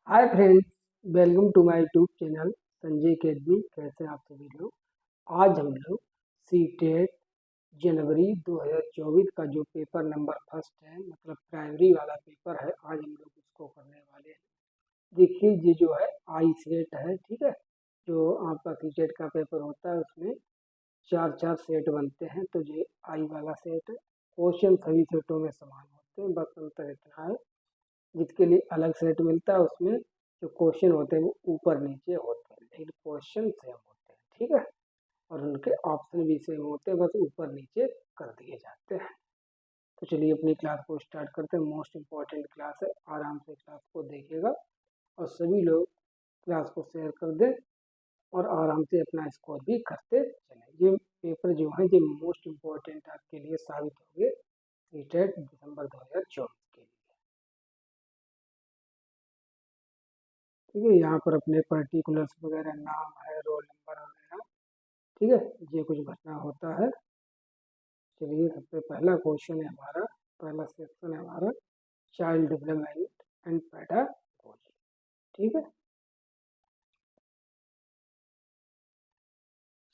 Hi friends, welcome to my YouTube channel Sanjay academy. कैसे हैं आप सभी लोग। आज हम लोग सीटेट जनवरी 2024 का जो पेपर नंबर फर्स्ट है, मतलब प्राइमरी वाला पेपर है, आज हम लोग उसको करने वाले हैं। देखिए, ये जो है आई सेट है, ठीक है। जो आपका सीटेट का पेपर होता है उसमें चार चार सेट बनते हैं, तो ये आई वाला सेट है। क्वेश्चन सभी सेटों में समान होते हैं, बस अंतर इतना है जिसके लिए अलग सेट मिलता है उसमें जो क्वेश्चन होते हैं वो ऊपर नीचे होते हैं, लेकिन क्वेश्चन सेम होते हैं, ठीक है। और उनके ऑप्शन भी सेम होते हैं, बस ऊपर नीचे कर दिए जाते हैं। तो चलिए अपनी क्लास को स्टार्ट करते हैं। मोस्ट इम्पॉर्टेंट क्लास है, आराम से क्लास को देखिएगा और सभी लोग क्लास को शेयर कर दें और आराम से अपना स्कोर भी करते चलें। ये पेपर जो है ये मोस्ट इम्पॉर्टेंट आपके लिए साबित होंगे सीटेट दिसंबर 2024 के लिए। ठीक है, यहाँ पर अपने पर्टिकुलर्स वगैरह नाम है, रोल नंबर वगैरह, ठीक है, ये कुछ भरना होता है। चलिए, सबसे पहला क्वेश्चन है हमारा, पहला सेक्शन है हमारा चाइल्ड डेवलपमेंट एंड पेडागोजी, ठीक है।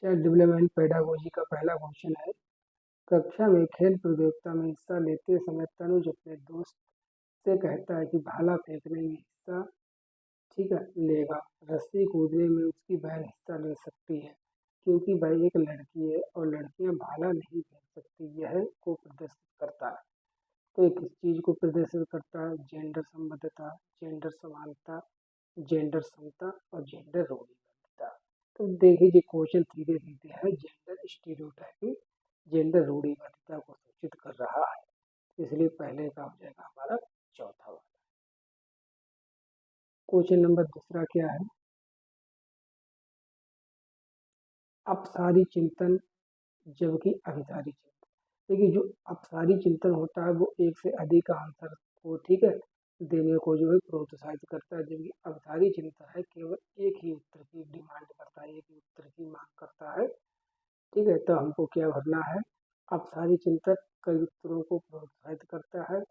चाइल्ड डेवलपमेंट पेडागोजी का पहला क्वेश्चन है, कक्षा में खेल प्रतियोगिता में हिस्सा लेते समय तनुज अपने दोस्त से कहता है कि भाला फेंकने में हिस्सा, ठीक है, लेगा। रस्सी कूदने में उसकी बहन हिस्सा ले सकती है क्योंकि वह एक लड़की है और लड़कियां भाला नहीं फेंक सकती। यह को प्रदर्शित करता है। तो ये किस चीज को प्रदर्शित करता है? जेंडर संबद्धता, जेंडर समानता, जेंडर समता और जेंडर रूढ़िवादिता। तो देखिए, ये क्वेश्चन सीधे सीधे है जेंडर स्टीरियोटाइपिंग, जेंडर रूढ़िवादिता को सूचित कर रहा है, इसलिए पहले का हो जाएगा हमारा चौथा वाला। क्वेश्चन नंबर दूसरा क्या है? अपसारी चिंतन जबकि अभिसारी चिंतन। देखिए, जो अपसारी चिंतन होता है वो एक से अधिक आंसर को, ठीक है, देने को जो है प्रोत्साहित करता है, जबकि अभिसारी चिंतन है केवल एक ही उत्तर की डिमांड करता है, एक ही उत्तर की मांग करता है, ठीक है। तो हमको क्या भरना है? अपसारी चिंतन कई उत्तरों को प्रोत्साहित करता है,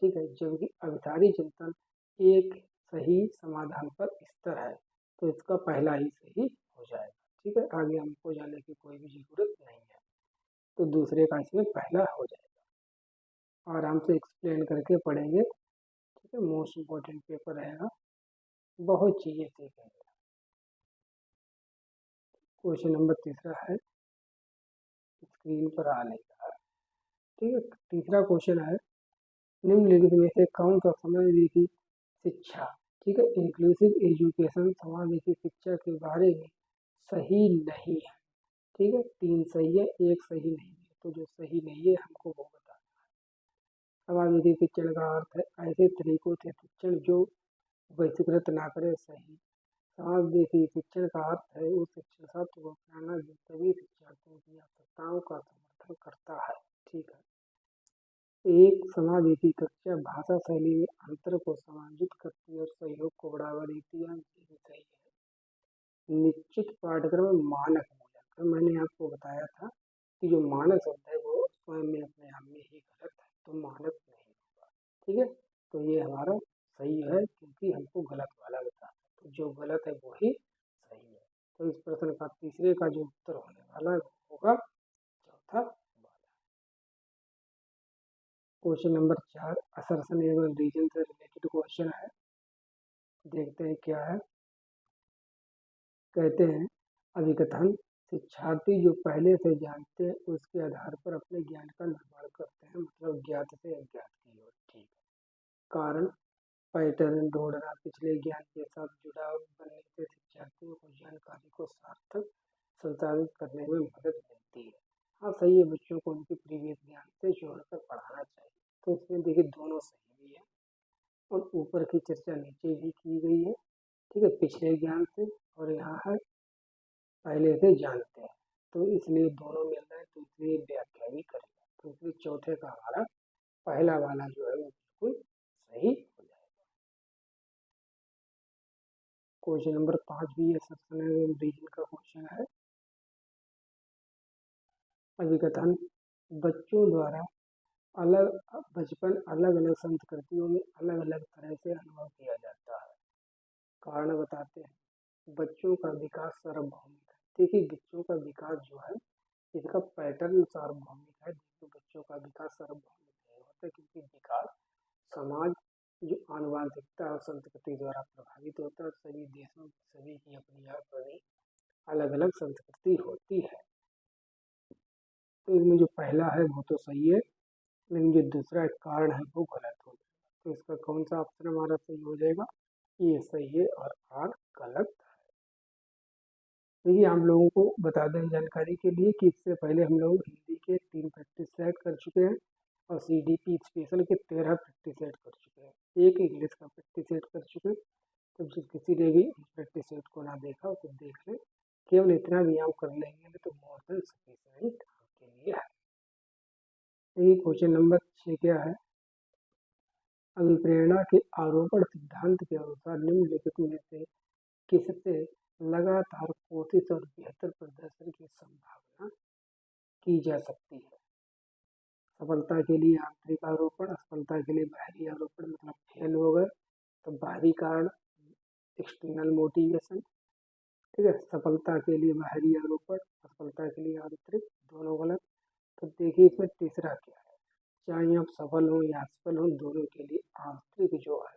ठीक है, जबकि अभिसारी चिंतन एक सही समाधान पर स्थिर है, तो इसका पहला ही सही हो जाएगा, ठीक है। आगे हमको जाने की कोई भी जरूरत नहीं है, तो दूसरे का इसमें पहला हो जाएगा। आराम से एक्सप्लेन करके पढ़ेंगे, ठीक है। मोस्ट इम्पोर्टेंट पेपर रहेगा, बहुत चीज़ें सीखेंगे। क्वेश्चन नंबर तीसरा है, स्क्रीन पर आ नहीं रहा है, ठीक है। तीसरा क्वेश्चन है, निम्नलिखित में से कौन सा समावेशी शिक्षा, ठीक है, इंक्लूसिव एजुकेशन समावेशी शिक्षा के बारे में सही नहीं है, ठीक है। तीन सही है, एक सही नहीं है, तो जो सही नहीं है हमको वो बताना। समावेशी शिक्षण का अर्थ है ऐसे तरीकों से शिक्षण जो बहिष्कृत ना करे, सही। समावेशी शिक्षण का अर्थ है उस शिक्षण शास्त्र को अपनाना जो सभी शिक्षार्थियों की आवश्यकताओं का समर्थन करता है, ठीक है। एक समावेशी कक्षा भाषा शैली में अंतर को समायोजित करती है और सहयोग को बढ़ावा देती है, ये भी सही है। निश्चित पाठ्यक्रम में मानक मूल्यांकन, मैंने आपको बताया था कि जो मानक शब्द है वो स्वयं में अपने आप में ही गलत है, तो मानक नहीं होगा, ठीक है। तो ये हमारा सही है क्योंकि हमको गलत वाला बताना है, तो जो गलत है वो ही सही है। तो इस प्रश्न का तीसरे का जो उत्तर होने वाला है वो होगा चौथा वाला। क्वेश्चन नंबर 4 असर्शन एवं रीजन से रिलेटेड क्वेश्चन है, देखते हैं क्या है। कहते हैं, अभिकथन शिक्षार्थी जो पहले से जानते हैं उसके आधार पर अपने ज्ञान का निर्माण करते हैं, मतलब ज्ञात से अज्ञात की ओर, ठीक है। कारण पैटर्न ढूंढना, पिछले ज्ञान के साथ जुड़ाव बनने से शिक्षार्थियों को जानकारी को सार्थक संसाधित करने में मदद मिलती है। हाँ सही है, बच्चों को उनके प्रीवियस ज्ञान से जोड़कर पढ़ाना चाहिए। तो इसमें देखिए दोनों सही भी है और ऊपर की चर्चा नीचे भी की गई है, ठीक है, पिछले ज्ञान से, और यहाँ है पहले से जानते हैं, तो इसलिए दोनों मिल रहे हैं, तो इसलिए व्याख्या भी करेगा, तो इसलिए चौथे का हमारा पहला वाला जो है वो बिल्कुल सही हो जाएगा। क्वेश्चन नंबर 5 भी है, सेक्शन रीजन का क्वेश्चन है। अभिकथन बच्चों द्वारा अलग बचपन अलग अलग संस्कृतियों में अलग अलग तरह से अनुभव किया जाता है, कारण बताते हैं। बच्चों का विकास सार्वभौमिक है। देखिए बच्चों का विकास जो है इसका पैटर्न सार्वभौमिक है। तो बच्चों का विकास सार्वभौमिक नहीं होता क्योंकि विकास समाज जो आनुवांशिकता और संस्कृति द्वारा प्रभावित होता है। सभी देशों सभी की अपनी अपनी अलग अलग संस्कृति होती है। तो इसमें जो पहला है वो तो सही है, लेकिन जो दूसरा कारण है वो गलत हो जाएगा। तो इसका कौन सा ऑप्शन हमारा सही हो जाएगा? ये सही है और आर गलत। देखिए हम लोगों को बता दें जानकारी के लिए कि इससे पहले हम लोग हिंदी के 3 प्रैक्टिस सेट कर चुके हैं और CDP स्पेशल के 13 प्रैक्टिस सेट कर चुके हैं। एक इंग्लिश का प्रैक्टिस सेट कर चुके हैं। तो जिस किसी ने भी प्रैक्टिस सेट को ना देखा तो देख लें। केवल इतना भी हम कर लेंगे तो मोर देन सफिशिएंट आपके लिए है। देखिए क्वेश्चन नंबर 6 क्या है? अभिप्रेरणा के आरोपण सिद्धांत के अनुसार निम्नलिखित में से किससे लगातार कोशिश और बेहतर प्रदर्शन की संभावना की जा सकती है? सफलता के लिए आंतरिक आरोपण, असफलता के लिए बाहरी आरोपण, मतलब फेल हो गए तो बाहरी कारण एक्सटर्नल मोटिवेशन। ठीक है, सफलता के लिए बाहरी आरोपण, असफलता के लिए आंतरिक, दोनों गलत। तो देखिए इसमें तीसरा क्या है? चाहे आप सफल हो या असफल हो दोनों के लिए आंतरिक जो है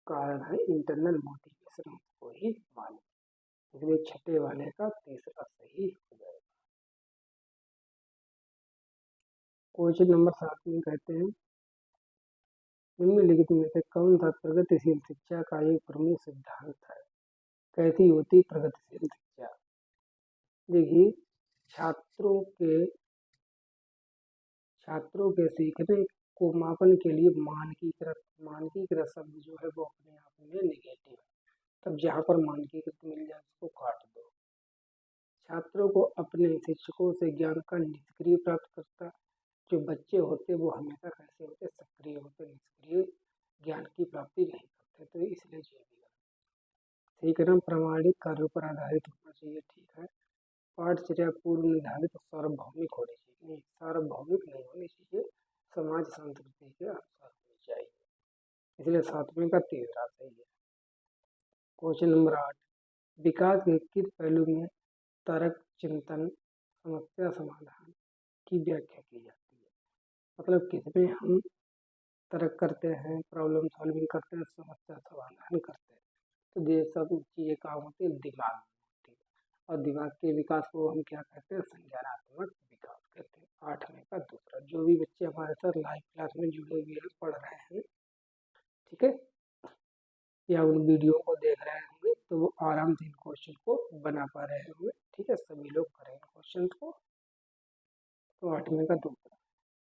कारण है इंटरनल मोटिवेशन को ही माने। इसलिए छठे वाले का तीसरा सही हो जाएगा। क्वेश्चन नंबर 7 में कहते हैं निम्नलिखित में से कौन सा प्रगतिशील शिक्षा का एक प्रमुख सिद्धांत है? कैसी होती प्रगतिशील शिक्षा? देखिए छात्रों के सीखने को मापन के लिए मानकीकृत शब्द जो है वो अपने आप में नेगेटिव है। तब जहाँ पर मानकीकृत मिल जाए उसको काट दो। छात्रों को अपने शिक्षकों से ज्ञान का निष्क्रिय प्राप्त करता। जो बच्चे होते वो हमेशा कैसे होते? सक्रिय होते, निष्क्रिय ज्ञान की प्राप्ति नहीं करते। तो इसलिए ये भी सीखना प्रमाणिक कार्यों पर आधारित होना चाहिए। ठीक है, पाठचर्या पूर्व निर्धारित और सार्वभौमिक होनी चाहिए। नहीं, सार्वभौमिक नहीं होनी चाहिए, समाज संस्कृति के अनुसार होनी चाहिए। इसलिए 7वें का तीसरा सही है। क्वेश्चन नंबर 8 विकास के किस पहलू में तर्क, चिंतन, समस्या समाधान की व्याख्या की जाती है? मतलब किसमें हम तर्क करते हैं, प्रॉब्लम सॉल्विंग करते हैं, समस्या समाधान करते हैं। तो ये सब चीज़ें काम होती है दिमाग में होती है। और दिमाग के विकास को हम क्या कहते हैं? संज्ञानात्मक विकास कहते हैं। 8वें का दूसरा। जो भी बच्चे हमारे साथ लाइव क्लास में जुड़े हुए हैं, पढ़ रहे हैं, ठीक है, या उन वीडियो को देख रहे होंगे तो वो आराम से इन क्वेश्चन को बना पा रहे होंगे। ठीक है, सभी लोग करें क्वेश्चन को। तो 8वें का दूसरा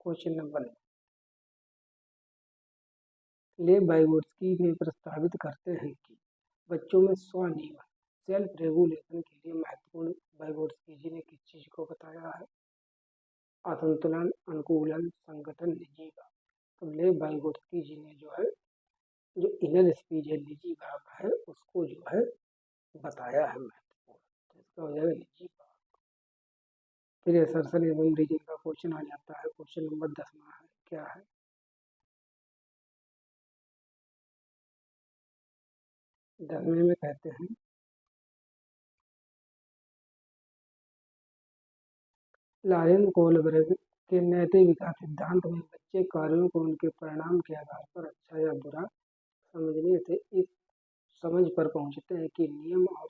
क्वेश्चन नंबर 9 ले वाइगोत्स्की ने प्रस्तावित करते हैं कि बच्चों में स्वनियमन सेल्फ रेगुलेशन के लिए महत्वपूर्ण। वाइगोत्स्की जी ने किस चीज को बताया है? असंतुलन, अनुकूलन, संगठन, निजी भाव। तो ले वाइगोत्स्की जी ने जो है जो इनर स्पीच है, निजी भाव है, उसको जो है बताया है महत्वपूर्ण। तो इसका हो जाएगा निजी भाव। फिर असर्शन एवं रीजन का क्वेश्चन आ जाता है। क्वेश्चन नंबर 10वां है, क्या है? 10वें में कहते हैं लॉरेन कोहलबर्ग के नैतिक विकास सिद्धांत में बच्चे कार्यों को उनके परिणाम के आधार पर अच्छा या बुरा समझने से इस समझ पर पहुंचते हैं कि नियम और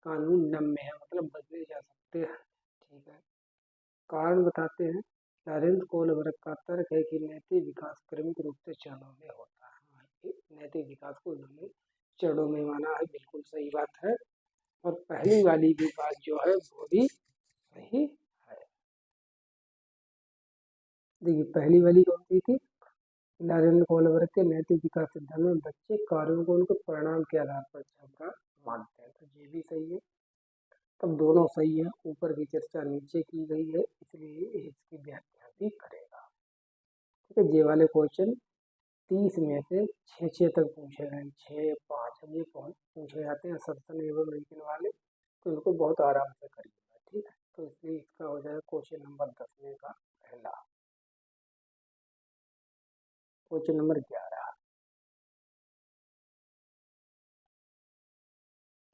कानून नम्य है, मतलब बदले जा सकते हैं। ठीक है, कारण बताते हैं। लॉरेंस कोहलबर्ग का तर्क है कि नैतिक विकास क्रमिक रूप से चरणों में होता है। नैतिक विकास को उन्होंने चरणों में माना है, बिल्कुल सही बात है। और पहली वाली भी बात जो है वो भी सही है। देखिए पहली वाली कौन सी थी? नरेंद्र कोहलबर्ग के नैतिक विकास सिद्धांत में बच्चे कार्यों को उनके परिणाम के आधार पर क्षमता मानते हैं। तो ये भी सही है। तब दोनों सही है। ऊपर की चर्चा नीचे की गई है, इसलिए इसकी व्याख्या भी करेगा। ठीक है, ये वाले क्वेश्चन 30 में से 6 तक पूछे गए। 6, 5 ये पूछे जाते हैं असर्शन एवं रीजन वाले, तो इनको बहुत आराम से करिएगा। ठीक है, तो इसलिए इसका हो जाएगा क्वेश्चन नंबर 10वें का पहला। क्वेश्चन नंबर 11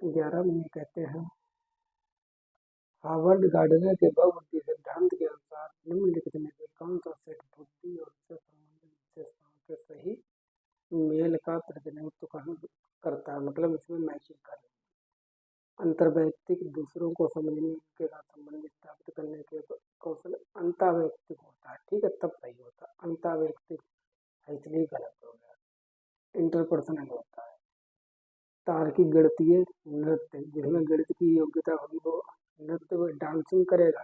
11 में कहते हैं हार्वर्ड गार्डनर के बहुबुद्धि सिद्धांत के अनुसार निम्नलिखित में से कौन सा सेट बुद्धि और उससे संबंधित विशेषताओं के सही मेल का प्रतिनिधित्व करता है, मतलब इसमें मैचिंग कर अंतर्वैयक्तिक दूसरों को समझने उनके साथ संबंध स्थापित करने के कौशल अंतर्वैयक्तिक होता है, ठीक है, तब सही होता है। अंतर्वैयक्तिक है इसलिए गलत हो गया। इंटरपर्सनल होता है। तार्किक गणितीय नृत्य, जिसमें गणित की योग्यता होगी वो नृत्य में डांसिंग करेगा।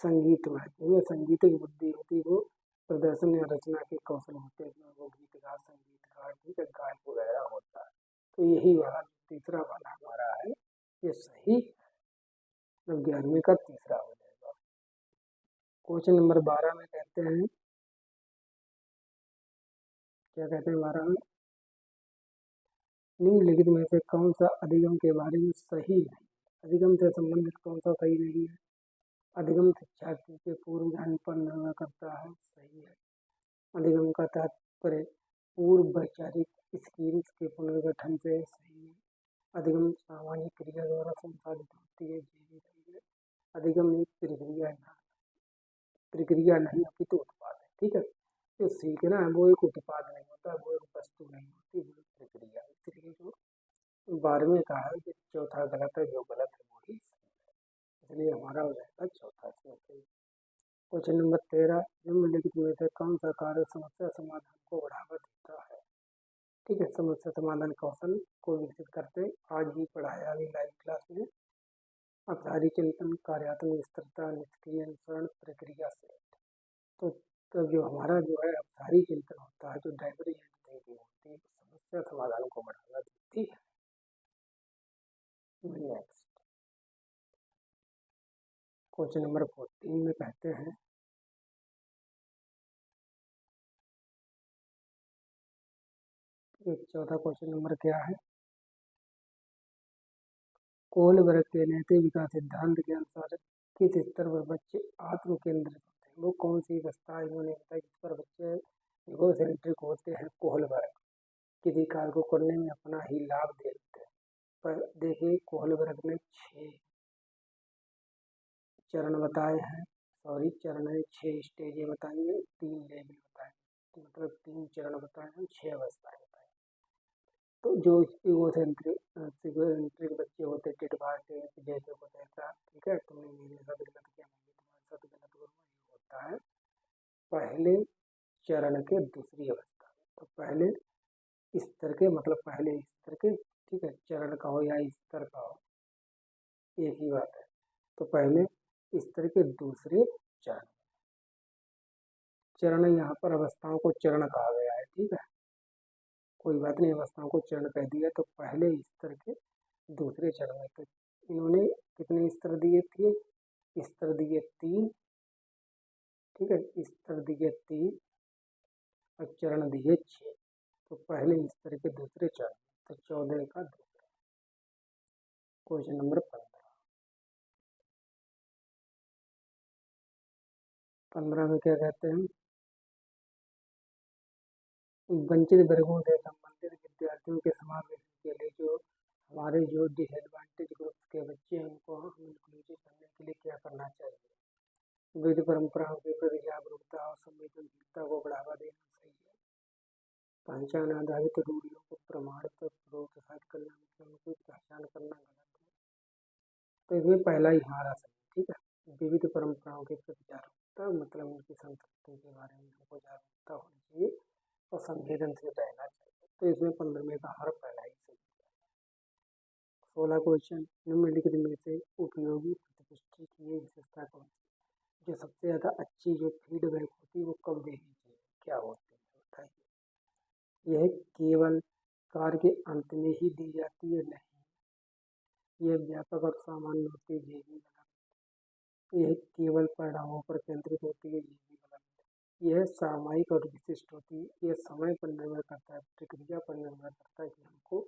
संगीत में, जिसमें संगीतिक बुद्धि होती वो प्रदर्शन या रचना के कौशल होते हैं, वो गीतकार, संगीतकार, ठीक है, गायक वगैरह होता है। तो यही वाला तीसरा वाला हमारा है, ये सही 11वीं का तीसरा हो जाएगा। क्वेश्चन नंबर 12 में कहते हैं, क्या कहते हैं 12 में, निम्नलिखित में से कौन सा अधिगम के बारे में सही नहीं, अधिगम से संबंधित कौन सा सही नहीं है। अधिगम शिक्षार्थी के पूर्व ज्ञान पर निर्भर करता है, सही है। अधिगम का तात्पर्य पूर्व वैचारिक स्किल्स के पुनर्गठन से, सही है। अधिगम सामाजिक क्रिया द्वारा संसाधित होती है, ये भी सही है। अधिगम एक प्रक्रिया नहीं अपितु उत्पाद है, ठीक है। जो सीखना है वो एक उत्पाद नहीं होता, वो एक वस्तु नहीं होती, वो एक प्रक्रिया। इसलिए जो 12वें का है कि चौथा गलत है, जो गलत है वो ही सही है, इसलिए हमारा हो जाएगा चौथा सही। क्वेश्चन नंबर 13, निम्नलिखित में से कौन सा कार्य समस्या समाधान को बढ़ावा देता है, ठीक है। समस्या समाधान कौशल को विकसित करते आज भी पढ़ाया अभी लाइव क्लास में। अपसारी चिंतन, कार्यात्मक स्थिरता, निष्क्रिय अनुसरण, प्रक्रिया से। तो जो हमारा जो है अपसारी चिंतन होता है, जो डाइवर्जेंट थिंकिंग होती है, समस्या समाधान को बढ़ावा देती है। नेक्स्ट क्वेश्चन नंबर 14 में कहते हैं, चौथा क्वेश्चन नंबर क्या है, कोहलबर्ग के नैतिक विकास सिद्धांत के अनुसार किस स्तर पर बच्चे आत्म केंद्रित होते हैं। वो कौन सी अवस्था इन्होंने बताया जिस पर बच्चे इगोसेंट्रिक होते हैं। कोहलबर्ग किसी कार्य को करने में अपना ही लाभ देखते हैं। पर देखिए कोहलबर्ग ने 6 चरण बताए हैं, सॉरी चरण है 6 स्टेजें बताई हैं, 3 लेवल बताए, मतलब 3 चरण बताए हैं, 6 अवस्थाएं बताई। तो जो इगोसेंट्रिक बच्चे होते टिटवाटे जैसे होते ऐसा, ठीक है, तुमने मेरे साथ गलत किया, मैं तुम्हारे साथ गलत करूँगा, ये होता है पहले चरण के दूसरी अवस्था। तो पहले स्तर के, मतलब पहले स्तर के, ठीक है, चरण का हो या स्तर का हो एक ही बात है। तो पहले स्तर के दूसरे चरण, चरण यहाँ पर अवस्थाओं को चरण कहा गया है, ठीक है, कोई बात नहीं, अवस्थाओं को चरण कह दिया। तो पहले स्तर के दूसरे चरण में तो इन्होंने कितने स्तर दिए थे, स्तर दिए 3, ठीक है, स्तर दिए 3 और चरण दिए 6। तो पहले स्तर के दूसरे चरण, तो 14 का दूसरा। क्वेश्चन नंबर 15 में क्या कहते हैं, वंचित वर्गों से संबंधित विद्यार्थियों के समावेश के लिए जो हमारे जो डिसएडवांटेज ग्रुप्स के बच्चे हैं उनको हम इंक्लूसिव करने के लिए क्या करना चाहिए। विविध परंपराओं के प्रति जागरूकता और संवेदनशीलता को बढ़ावा देना सही है। पहचान आधारित रूढ़ियों को प्रमाणित और प्रोत्साहित करना, मतलब उनकी पहचान करना गलत है। तो इसमें पहला ही हमारा सही, ठीक है। विविध परंपराओं के प्रति जागरूकता, मतलब उनकी संस्कृति के बारे में हमको जागरूकता होनी चाहिए और संवेदनशील रहना चाहिए। तो इसमें 15वें का हर पहला ही सही। 16 क्वेश्चन, निम्नलिखित में से उपयोगी प्रतिपुष्टि की ये विशेषता कौन सी, जो सबसे ज़्यादा अच्छी जो फीडबैक होती है वो कब देनी चाहिए, क्या होती है बताइए। यह केवल कार्य के अंत में ही दी जाती है, नहीं, यह व्यापक और सामान्य होती है, ये भी गलत। यह केवल परिणामों पर केंद्रित होती है, ये भी गलत। यह सामयिक और विशिष्ट होती है, यह समय पर निर्भर करता है, प्रक्रिया पर निर्भर करता है कि हमको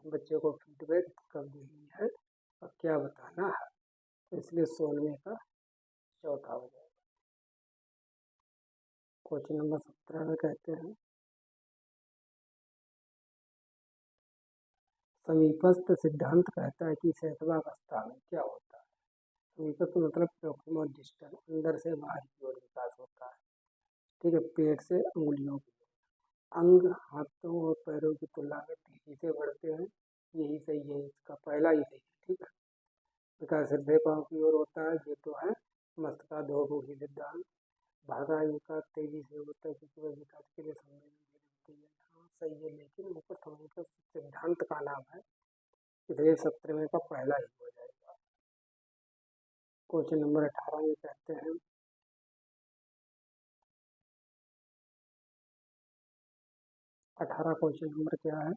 बच्चे को फीडबैक कब देनी है और क्या बताना है। तो इसलिए 16वें का चौथा हो जाएगा। क्वेश्चन नंबर 17 में कहते हैं, समीपस्थ सिद्धांत कहता है कि शैशवावस्था में क्या होता है। समीपस्थ मतलब प्रोक्सिमल डिस्टेंस, अंदर से बाहर की ओर विकास होता है। ठीक है, पेट से अंगुलियों की अंग हाथों और पैरों की तुलना में तेजी से बढ़ते हैं। यही सही है, इसका पहला ही सही है। ठीक है, विकास हृदय पांव की ओर होता है, ये तो है मस्तकाधोमुखी सिद्धांत। भाषा विकास तेजी से होता है क्योंकि वह विकास के लिए संवेदनशील होती है। हाँ सही है, लेकिन ऊपर समीपस्थ सिद्धांत का नाम है, इसलिए 17वें का पहला ही हो जाएगा। क्वेश्चन नंबर 18 में कहते हैं 18 क्वेश्चन नंबर क्या है,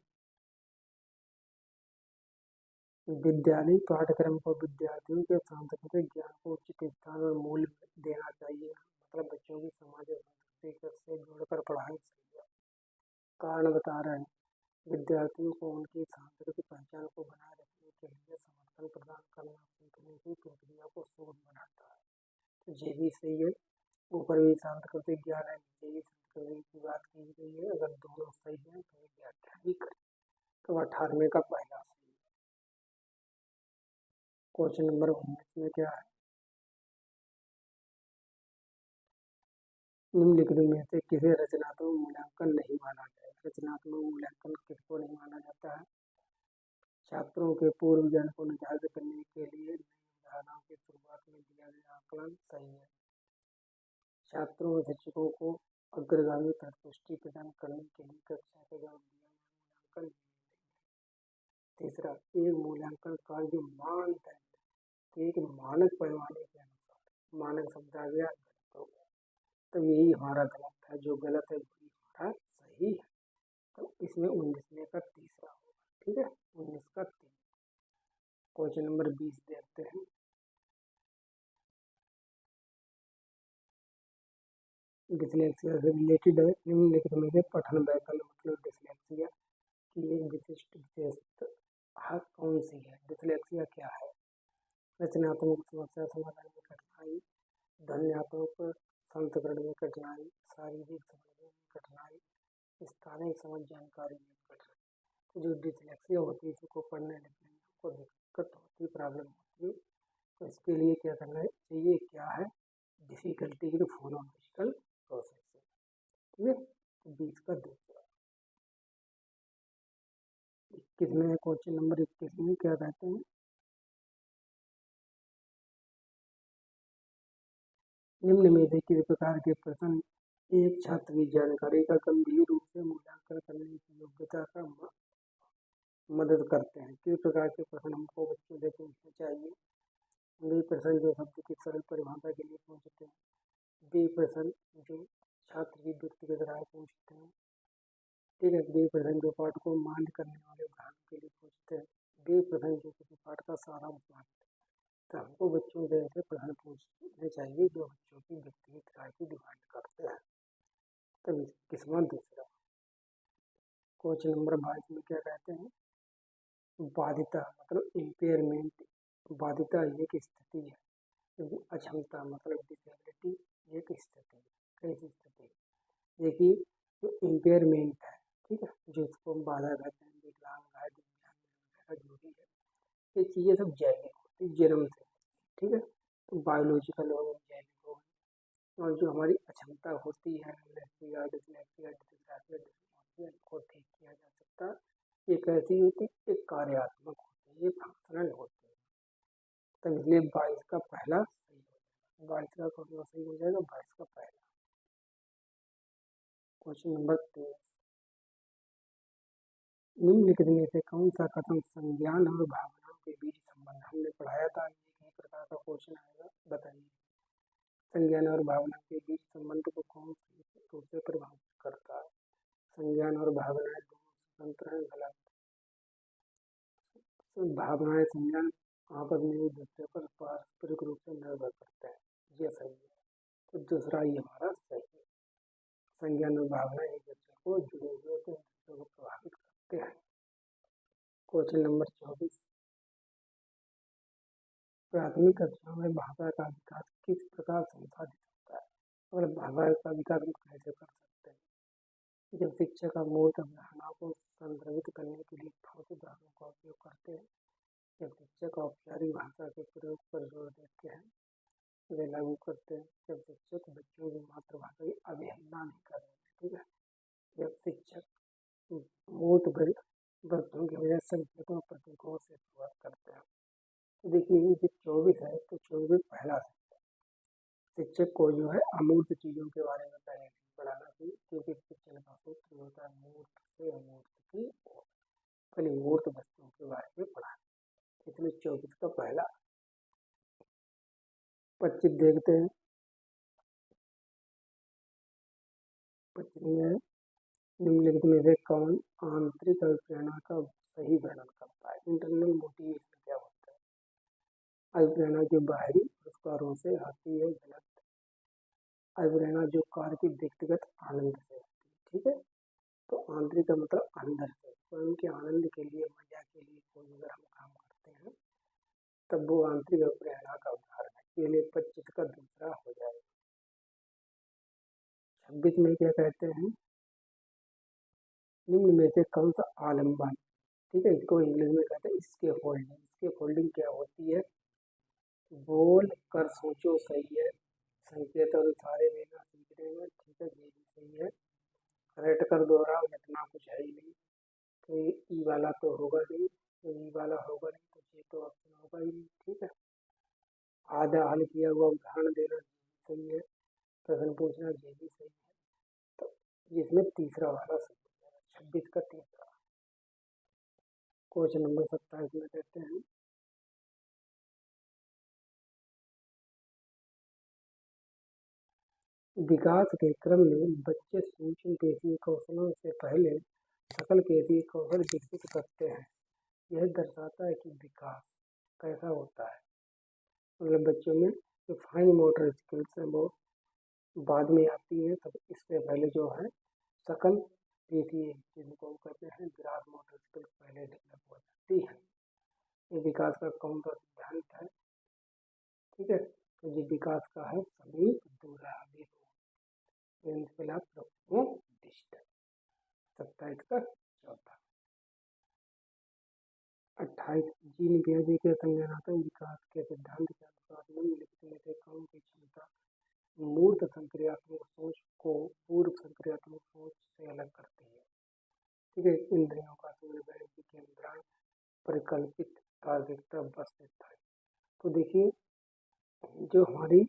विद्यालय पाठ्यक्रम को विद्यार्थियों के सांस्कृतिक ज्ञान को उचित स्थान और मूल्य देना चाहिए। मतलब बच्चों की समाज और संस्कृति से जोड़कर पढ़ाई सही है। कारण बता रहे हैं, विद्यार्थियों को उनकी सांस्कृतिक पहचान को बनाए रखने के लिए समर्थन प्रदान करना सीखने की प्रक्रिया को सुगम बनाता है। तो ये भी सही है, ऊपर भी सांस्कृतिक ज्ञान है, नीचे भी संस्कृति की बात की गई है। अगर दोनों सही है तो व्याख्या भी करें, तो 18वें का पहला सही है। क्वेश्चन नंबर 19 में क्या है, निम्नलिखित में से किसे रचनात्मक मूल्यांकन नहीं माना जाए। रचनात्मक मूल्यांकन किसको नहीं माना जाता है, छात्रों के पूर्व ज्ञान को निर्धारित करने के लिए नई अवधारणाओं की शुरुआत में दिया गया आकलन सही है। छात्रों और शिक्षकों को अग्रगामी पुष्टि प्रदान करने के लिए कक्षा के दौरान दिया गया मूल्यांकन। तीसरा, एक मूल्यांकन कार्य मानदंड, एक मानक पैमाने के अनुसार, मानक शब्द आ गया गलत हो गया, तो यही हमारा गलत है, जो गलत है वही हमारा सही है। तो इसमें 19 का तीसरा होगा। ठीक है, 19 का 3। क्वेश्चन नंबर 20 देखते हैं, डिसलेक्सिया से रिलेटेड है। निम्नलिखित में से पठन वैकल्य मतलब डिसलेक्सिया की एक विशिष्ट विशेषता कौन सी है। डिसलेक्सिया क्या है, रचनात्मक समस्या समाधान में कठिनाई, ध्वन्यात्मक संस्करण में कठिनाई, शारीरिक समझने में कठिनाई, स्थानिक समझ जानकारी में कठिनाई। तो जो डिसलेक्सिया होती है इसको पढ़ने लिखने में आपको दिक्कत होती है, प्रॉब्लम होती है, तो इसके लिए क्या करना चाहिए, क्या है, डिफिकल्टी की फोनोलॉजिकल प्रोसेस है। ठीक है, तो 20 का दूसरा। 21 में क्वेश्चन नंबर 21 में क्या कहते हैं, निम्न में से किस प्रकार के प्रश्न एक छात्र की जानकारी का गंभीर रूप से मूल्यांकन करने की योग्यता का मदद करते हैं। किस प्रकार के प्रश्न हमको बच्चों से पूछने चाहिए। वे प्रश्न जो शब्द की सरल परिभाषा के लिए पूछते हैं, वे प्रश्न जो छात्र की व्यक्तिगत राय पूछते हैं। ठीक है, वे प्रश्न जो पाठ को मान्य करने वाले उदाहरण के लिए पूछते हैं, वे प्रश्न जो किसी पाठ का सारांश मानते हैं। तो हमको बच्चों से ऐसे प्रश्न पूछने चाहिए जो बच्चों की व्यक्तिगत राय की डिमांड करते हैं। तो किस्मत दूसरा। क्वेश्चन नंबर 22 में क्या कहते हैं, बाधिता मतलब इम्पेयरमेंट, बाधिता एक स्थिति है, अक्षमता मतलब डिसेबिलिटी एक स्थिति है। कैसी स्थिति, देखिए जो इम्पेयरमेंट है, ठीक है, जो इसको हम बाधा कहते हैं, विकलांग है, दिव्यांग वगैरह जो भी है, ये चीज़ें सब जैविक होती है, जन्म से। ठीक है, तो बायोलॉजिकल हो, जैविक हो, और जो हमारी अक्षमता होती है, लेक्सिया डिसलेक्सिया डिसग्राफिया डिसमोर्फिया, इनको ठीक किया जा सकता है। ये कैसी होती है, एक कार्यात्मक होती है, ये फंक्शनल होती है। तो इसलिए 22 का पहला सही हो जाएगा। 22 का कौन सा सही हो जाएगा, 22 का पहला। क्वेश्चन नंबर 23, निम्नलिखित में से कौन सा कथन संज्ञान और भावनाओं के बीच संबंध, हमने पढ़ाया था, एक प्रकार का क्वेश्चन आएगा, बताइए संज्ञान और भावना के बीच संबंध को कौन रूप से प्रभावित करता है। संज्ञान और भावनाएं दोनों स्वतंत्र हैं, गलत। भावनाएं संज्ञान आपस में एक दूसरे पर पारस्परिक रूप से निर्भर करते हैं, ये सही है। तो दूसरा ही हमारा सही है, संज्ञान और भावना एक दूसरे को जुड़े हुए होते हैं, एक दूसरे को प्रभावित करते हैं। क्वेश्चन नंबर 24, प्राथमिक कक्षाओं में भाषा का विकास किस प्रकार संसाधित होता है, और भाषा का विकास हम कैसे कर सकते हैं। जब शिक्षक अमूर्त अवधारणाओं को संदर्भित करने के लिए ठोस उदाहरणों का उपयोग प्रयोग पर जोर देते हैं, वे लागू करते हैं जब शिक्षक बच्चों की मातृभाषा की अवहेलना नहीं कर रहे। ठीक है, जब शिक्षक मूर्त वस्तुओं की वजह संकेतों प्रतीकों से शुरुआत करते हैं। तो देखिए ये 24 है, तो 24 पहला शिक्षक को जो है अमूर्त चीजों के बारे में पहले पढ़ाना चाहिए, क्योंकि शिक्षण का सूत्र होता है मूर्त से अमूर्त की ओर, पहले मूर्त वस्तुओं के बारे में पढ़ाना। इसलिए 24 का पहला। 25 देखते हैं। 25 में निम्नलिखित में से कौन आंतरिक अभिप्रेरणा का सही वर्णन करता है? इंटरनल मोटिवेशन क्या होता है? अभिप्रेरणा जो बाहरी पुरस्कारों से आती है, गलत। अभिप्रेरणा जो कार्य की व्यक्तिगत आनंद से आती है। ठीक है, तो आंतरिक का मतलब अंदर से, स्वयं के आनंद के लिए, मजा के लिए कोई अगर हम काम करते हैं तब वो आंतरिक अभिप्रेरणा का उदाहरण है। ये लिए 25 का दूसरा हो जाएगा। 26 में क्या कहते हैं? निम्न में से कौन सा आलम्बन, ठीक है, इसको इंग्लिश में कहते हैं स्के फोल्डिंग। स्के फोल्डिंग क्या होती है? बोल कर सोचो सही है, संकेत और इशारे लेना सीखने में। ठीक है, ये भी सही है। रट कर दोहराओ, इतना कुछ है ही नहीं, तो ये ई वाला तो होगा नहीं, तो ई वाला होगा नहीं, तो ये तो ऑप्शन होगा ही नहीं। ठीक है, आधा हल किया हुआ उदाहरण देना सही है, प्रश्न पूछना ये भी सही है। तो जिसमें तीसरा वाला सही है, 26 का तीसरा। क्वेश्चन नंबर 27 में कहते हैं विकास के क्रम में बच्चे सूक्ष्म पेशीय कौशलों से पहले सकल पेशीय कौशल विकसित करते हैं। यह दर्शाता है कि विकास कैसा होता है। मतलब बच्चों में जो फाइन मोटर स्किल्स है वो बाद में आती है, तब इससे पहले जो है सकल पेशीय, जिनको हम कहते हैं ग्रास मोटर स्किल्स, पहले डेवलप हो जाती है। ये विकास का कौन सा सिद्धांत है? ठीक है, तो ये विकास का है समीप दूराभिमुख प्रिंसिपल ऑफ डिस्टेंस। 27 का चौथा। 28 जीन ब्याजी के संज्ञानात्मक विकास के सिद्धांत के अनुसार निम्नलिखित में से कौन सी क्षमता मूर्त संक्रियात्मक सोच को पूर्व संक्रियात्मक सोच से अलग करती है? ठीक है, इंद्रियों का समन्वय, विकेंद्रण, परिकल्पित तार्किकता, वस्तुस्थिति। तो देखिए जो हमारी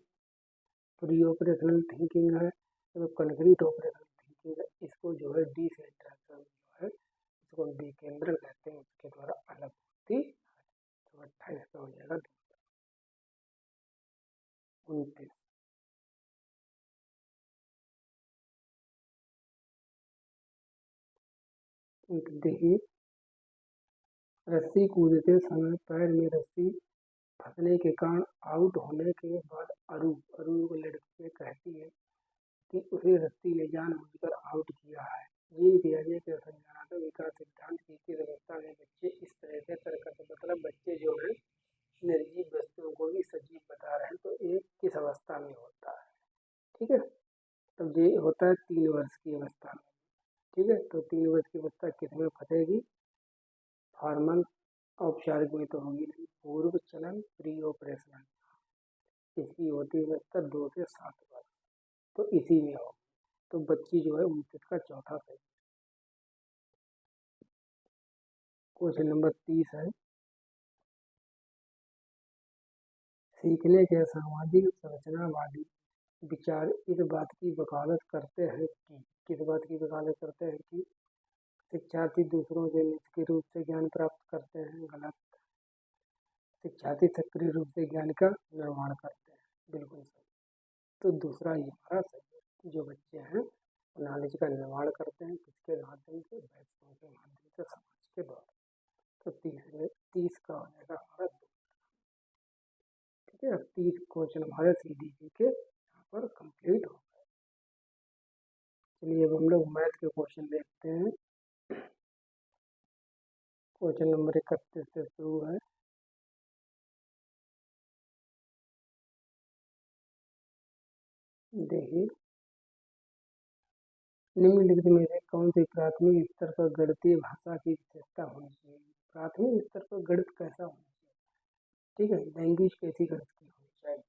प्री ऑपरेशनल थिंकिंग है, तो कंक्रीट ऑपरेशनल थिंकिंग है, इसको जो है डिसेंट्रलाइजेशन जो है, इसको विकेंद्रण कहते हैं, उसके द्वारा अलग होती है। तो 28 का हो जाएगा 29। देखिए रस्सी कूदते समय पैर में रस्सी फंसने के कारण आउट होने के बाद अरू लड़की कहती है कि उसे रस्सी ने जानबूझकर आउट किया है। जीन पियाजे के संज्ञानात्मक विकास सिद्धांत की किस अवस्था में बच्चे इस तरह से तर्क करते, मतलब बच्चे जो है निर्जीव वस्तुओं को भी सजीव बता रहे हैं, तो ये किस अवस्था में होता है? ठीक है, तब ये होता है 3 वर्ष की अवस्था में। ठीक है, तो 3 वर्ष की अवस्था किसमें फंसेगी? फॉर्मल औपचारिक में तो होगी नहीं, पूर्व चलन प्री ऑपरेशनल, इसकी होती है अवस्था 2 से 7 वर्ष, तो इसी में हो। तो बच्ची जो है 29 का चौथा सही। क्वेश्चन नंबर 30 है सीखने के सामाजिक संरचनावादी विचार इस बात की वकालत करते हैं कि, किस बात की वकालत करते हैं कि शिक्षार्थी दूसरों से निष्क्रिय रूप से ज्ञान प्राप्त करते हैं। गलत। शिक्षार्थी सक्रिय रूप से ज्ञान का निर्माण करते हैं। बिल्कुल सही। तो दूसरा ही हमारा सही है, जो बच्चे हैं नॉलेज का निर्माण करते हैं, किसके माध्यम से? वैज्ञानिकों के माध्यम से, समाज के द्वारा। तो 30 का हो जाएगा हमारा 2। ठीक है, 30 क्वेश्चन हमारे CDP के यहाँ पर कंप्लीट हो गए। चलिए अब हम लोग मैथ के क्वेश्चन देखते हैं। क्वेश्चन नंबर 31 से शुरू है। देखिए निम्नलिखित में से कौन सी प्राथमिक स्तर पर गणितीय भाषा की विशेषता होनी चाहिए? प्राथमिक स्तर पर गणित कैसा होना चाहिए? ठीक है, लैंग्वेज कैसी गणित की होनी चाहिए,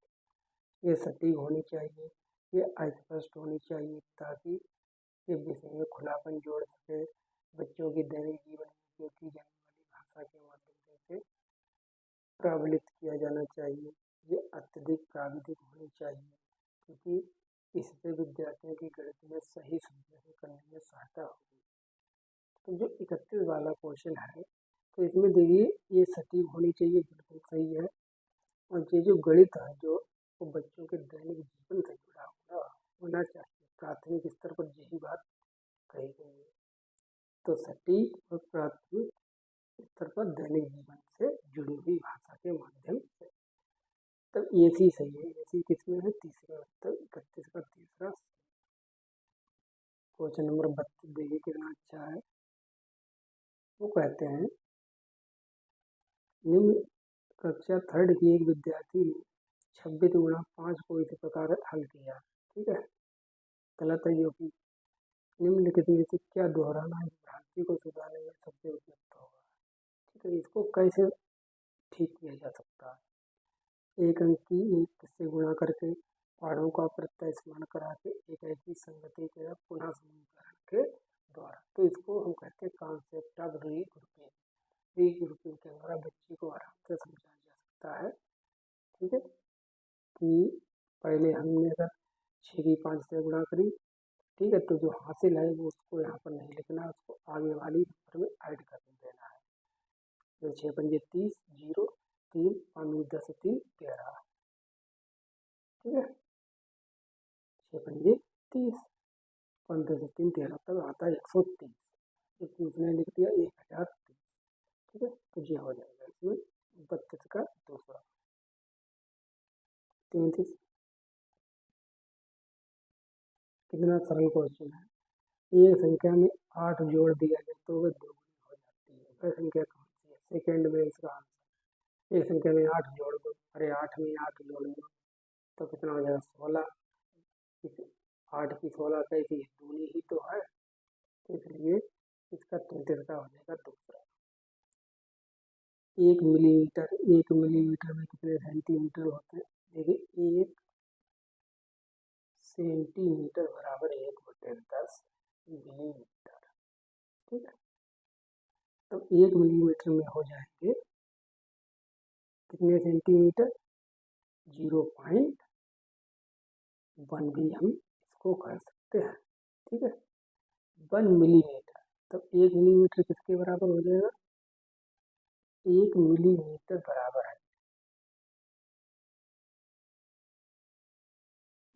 ये सटीक होनी चाहिए, ये अस्पष्ट होनी चाहिए, ताकि ये विषय में खुलापन जोड़ सके, बच्चों के दैनिक जीवन में उपयोग की जाने वाली भाषा के माध्यम से इसे प्रबलित किया जाना चाहिए। ये अत्यधिक प्राविधिक होनी चाहिए, क्योंकि इससे विद्यार्थियों की गणित में सही संश्लेषण करने में सहायता होगी। तो जो 31 वाला क्वेश्चन है, तो इसमें देखिए ये सटीक होनी चाहिए, बिल्कुल सही है। और ये जो गणित है जो वो बच्चों के दैनिक जीवन से जुड़ा हुआ होना चाहिए, प्राथमिक स्तर पर यही बात कही गई है। तो सटीक और प्राथमिक स्तर पर दैनिक जीवन से जुड़ी हुई भाषा के माध्यम से, तब ये सी सही है। ये सी किसमें है? तीसरे में। तब 31 का तीसरा। क्वेश्चन नंबर 32 देखिए कितना अच्छा है। वो कहते हैं निम्न कक्षा थर्ड की एक विद्यार्थी ने 26 गुणा 5 को इस प्रकार हल किया। ठीक है, गलत है, जो कि निम्नलिखित में से क्या दोहराना इस भ्रांति को सुधारने में सबसे उपयुक्त होगा। ठीक है, इसको कैसे ठीक किया जा सकता है? एक अंक की एक से गुणा करके, पहाड़ों का प्रत्यय स्मरण करा के, एक ऐसी संगति के पुनः समीकरण के द्वारा। तो इसको हम कहते हैं कॉन्सेप्ट ऑफ रीग्रुपिंग। रीग्रुपिंग के द्वारा बच्चे को आराम से समझाया जा सकता है। ठीक है, कि पहले हमने अगर 6 की 5 से गुणा करी, ठीक है, तो जो हासिल है वो उसको यहाँ पर नहीं लिखना, उसको आगे वाली नंबर में ऐड कर देना है। तो 6 पंजे 30, 0, 3, 5 10 3 13। ठीक है, 6 पंजे 30, 5 10 3 13, तब आता है 130। तो उसने लिख दिया 1030। ठीक है, तो ये हो जाएगा इसमें 32 का दूसरा। 33 कितना सरल क्वेश्चन है। एक संख्या में 8 जोड़ दिया जाए तो वह दोगुनी हो जाती है। वह संख्या कौन सी है? सेकेंड में इसका आंसर। एक संख्या में 8 जोड़ दो, अरे 8 में 8 जोड़ दो तो कितना हो जाएगा? 16। 8 की 16 कैसी है? दूनी ही तो है, इसलिए इसका 33 का हो जाएगा दूसरा। 1 मिलीमीटर में कितने सेंटीमीटर होते हैं? देखिए 1 सेंटीमीटर बराबर 1/10 मिलीमीटर। ठीक है, तो 1 मिलीमीटर में हो जाएंगे कितने सेंटीमीटर? 0.1 भी हम इसको कर सकते हैं। ठीक है, 1 मिलीमीटर, तब 1 मिलीमीटर किसके बराबर हो जाएगा? 1 मिलीमीटर बराबर है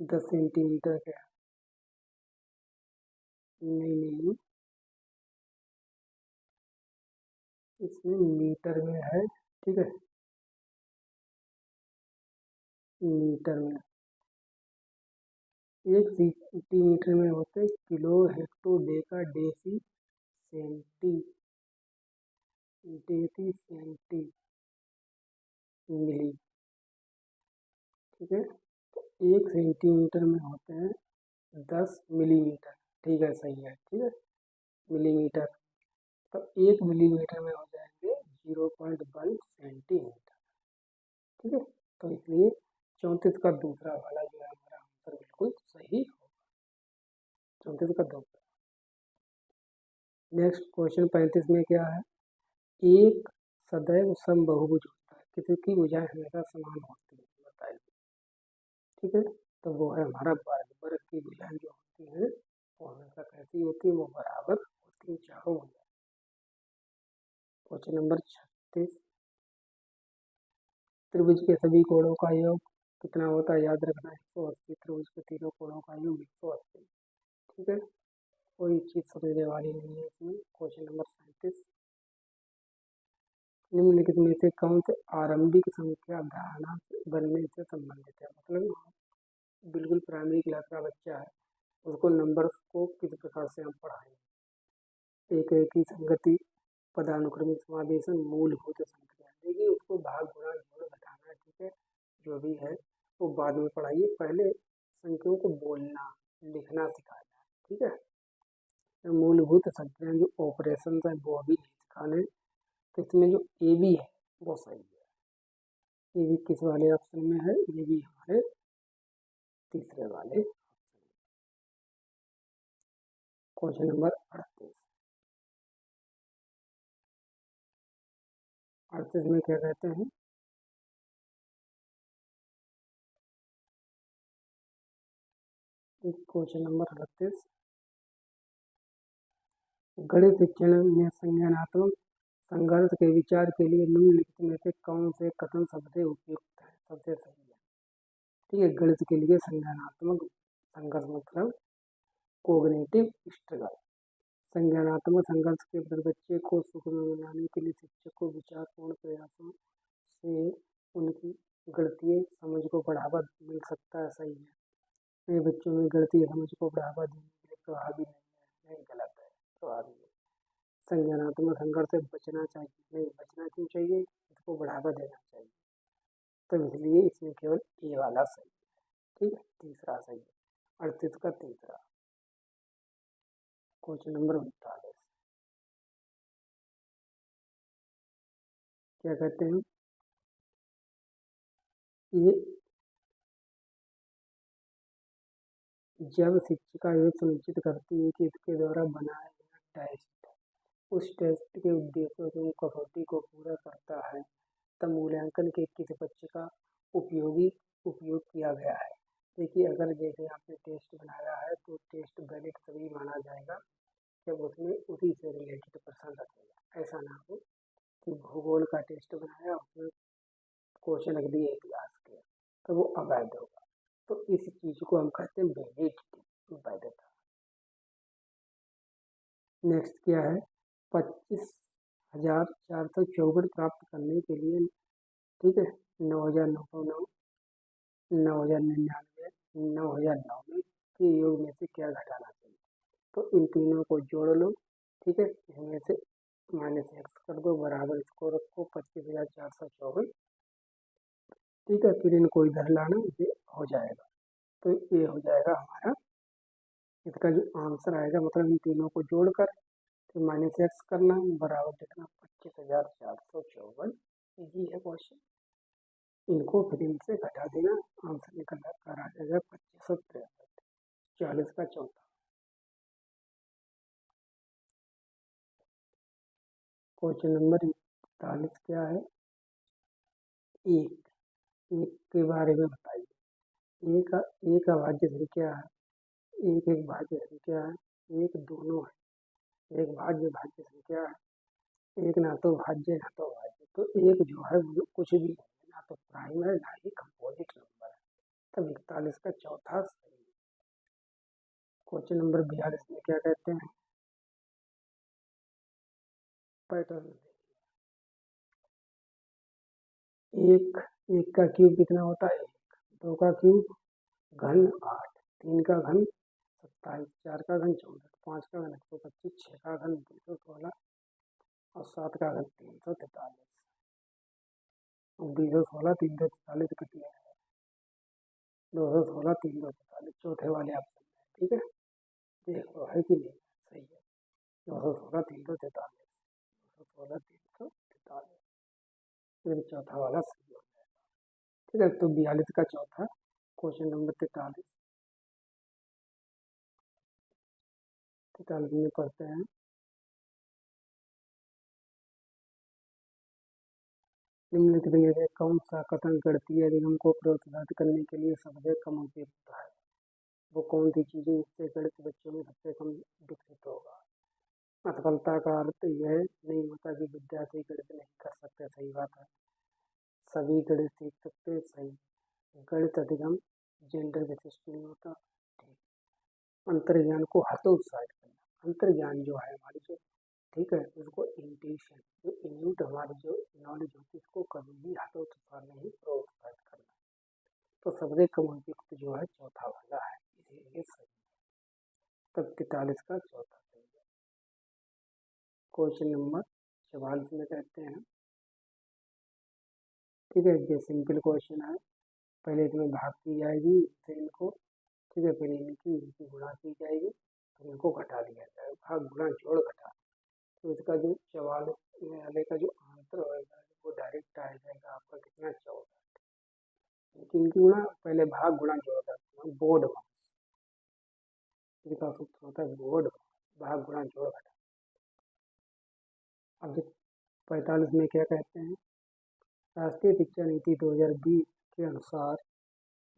10 सेंटीमीटर के। नहीं, इसमें मीटर में है। ठीक है, मीटर में 1 सेंटीमीटर में होते kilo, hecto, deca, deci, centi, centi, milli. ठीक है, तो 1 सेंटीमीटर में होते हैं 10 मिलीमीटर। ठीक है, सही है। ठीक है, मिलीमीटर, तो 1 मिलीमीटर में हो जाएंगे 0.1 सेंटीमीटर। ठीक है, तो इसलिए 34 का दूसरा वाला जो है हमारा आंसर बिल्कुल सही होगा। 34 का दूसरा। नेक्स्ट क्वेश्चन 35 में क्या है? एक सदैव समबहुभुज होता है, किसकी भुजाएं हमेशा समान होती है, बताइए। ठीक है, तो वो है हमारा वर्ग। वर्ग की भुजाएं जो होती हैं वो हमेशा कैसी होती है? वो बराबर होती है, चारों भुजाएं। क्वेश्चन नंबर 36, त्रिभुज के सभी कोणों का योग कितना होता है? याद रखना 180। त्रिभुज के तीनों कोणों का योग 180। ठीक है, कोई चीज समझने वाली नहीं है इसमें। क्वेश्चन नंबर 37, निम्नलिखित में से कौन से आरंभिक संख्या धारणा बनने से संबंधित है? मतलब बिल्कुल प्राइमरी क्लास का बच्चा है, उसको नंबर को किस प्रकार से हम पढ़ाएंगे? एक की संगति, पदानुक्रमिक समावेशन, मूलभूत संख्या। देखिए उसको भाग गुणा जोड़ घटाना, ठीक है, जो भी है वो बाद में पढ़ाइए, पहले संख्याओं को बोलना लिखना सिखाना। ठीक है, तो मूलभूत संख्या जो ऑपरेशन है वो भी नहीं सिखाने। तो इसमें जो ए बी है वो सही है। ये भी किस वाले ऑप्शन में है, ये भी हमारे तीसरे वाले। Question number 38। 38 में क्या कहते हैं, क्वेश्चन नंबर 38, गणित शिक्षण में संज्ञानात्मक संघर्ष के विचार के लिए निम्नलिखित में से कौन से कथन सबसे उपयुक्त है, सबसे सही है। ठीक है, गणित के लिए संज्ञानात्मक संघर्ष मतलब कोग्निटिव स्ट्रगल। संज्ञानात्मक संघर्ष के बाद बच्चे को सुख में बनाने के लिए शिक्षक को विचारपूर्ण प्रयासों से उनकी गणितीय समझ को बढ़ावा मिल सकता है। सही है, ये बच्चों में गणितीय समझ को बढ़ावा देने के लिए प्रभावी नहीं गलत है, प्रभावी है। संज्ञानात्मक संघर्ष से बचना चाहिए, नहीं बचना क्यों चाहिए, इसको बढ़ावा देना चाहिए। तो इसलिए इसमें केवल ए वाला सही है। ठीक है, तीसरा सही है, 38 का तीसरा। क्वेश्चन नंबर 39 क्या कहते हैं, ये जब शिक्षिका ये सुनिश्चित करती है कि इसके द्वारा बनाया गया टेस्ट उस टेस्ट के उद्देश्यों की कसौटी को पूरा करता है, तब मूल्यांकन के किस पक्ष का उपयोग किया गया है। देखिए, अगर जैसे आपने टेस्ट बनाया है तो टेस्ट वैलिड तभी माना जाएगा जब उसमें उसी से रिलेटेड प्रश्न रखेगा। ऐसा ना हो कि भूगोल का टेस्ट बनाया उसमें क्वेश्चन रख दिए इतिहास के, तो वो अवैध होगा। तो इस चीज को हम कहते हैं वैलिडिटी, वैधता। नेक्स्ट क्या है, 25,454 प्राप्त करने के लिए, ठीक है, 9,909, 9,099, 9,009 में के योग में से क्या घटाना चाहिए। तो इन तीनों को जोड़ लो, ठीक है, इसमें से -x कर दो, बराबर इसको रखो 25,454। ठीक है, फिर इनको इधर लाना, ये हो जाएगा। तो ये हो जाएगा हमारा, इसका जो आंसर आएगा, मतलब इन तीनों को जोड़कर फिर -x करना, बराबर लिखना 25,454। इजी है क्वेश्चन, इनको फिर इनसे घटा देना, आंसर निकल कर आ जाएगा 2563। 40 का चौथा। क्वेश्चन नंबर 41 क्या है, एक के बारे में बताइए। एक अभाज्य संख्या है, एक भाज्य संख्या है, एक दोनों है, एक भाज्य संख्या है, एक ना तो भाज्य ना तो अभाज्य। तो एक जो है वो कुछ भी नहीं है, ना तो प्राइम है ना ही कंपोजिट नंबर है। तब 41 का चौथा सही है। क्वेश्चन नंबर 42 में क्या कहते हैं, पैटर्न। एक एक का क्यूब कितना होता है, एक। दो का क्यूब घन 8, तीन का घन 27, चार का घन 64, पाँच का घन 125, छः का घन 216 और सात का घन 343। 216 343 कितने हैं, 216 343 चौथे वाले ऑप्शन में। ठीक है, देख लो है कि नहीं, सही है, 216 343, 216 343, फिर चौथा वाला सही हो जाएगा। ठीक है, तो 42 का चौथा। Question number 43। 43 में पढ़ते हैं, निम्नलिखित में से कौन सा कथन गणितीय अधिगम को प्रोत्साहित करने के लिए सबसे कम उपयुक्त है। वो कौन सी चीजें जिससे गणित बच्चों में सबसे कम विकसित होगा। असफलता का अर्थ यह नहीं होता कि विद्यार्थी गणित नहीं कर सकते, सही बात है, सभी गणित सीख सकते, सही। गणित अधिगम जेंडर विशिष्ट नहीं होता, ठीक। अंतर्ज्ञान को हतोत्साहित करना, अंतर्ज्ञान जो है हमारी जो, ठीक है, उसको इंट्यूशन, जो इन्यूट हमारी जो नॉलेज होती है उसको कभी भी हतोत्साहित नहीं, प्रोत्साहित करना। तो सबसे कम उपयुक्त जो है चौथा वाला है, इसीलिए सही। तब 43 का चौथा सही है। क्वेश्चन नंबर 44 में कहते हैं, ठीक है, ये सिंपल क्वेश्चन है, पहले इसमें भाग की जाएगी, फिर इनको, ठीक है, फिर इनकी गुणा की जाएगी, फिर इनको घटा दिया जाएगा, भाग गुणा जोड़ घटा। तो इसका जो 44 वाले का जो आंसर होगा वो डायरेक्ट आ जाएगा आपका कितना, 14। तीन की गुणा पहले भाग गुणा जोड़ करते हैं, बोर्ड इसका सूत्र होता है बोर्ड भाग गुणा जोड़ घटा। अब 45 में क्या कहते हैं, राष्ट्रीय शिक्षा नीति 2020 के अनुसार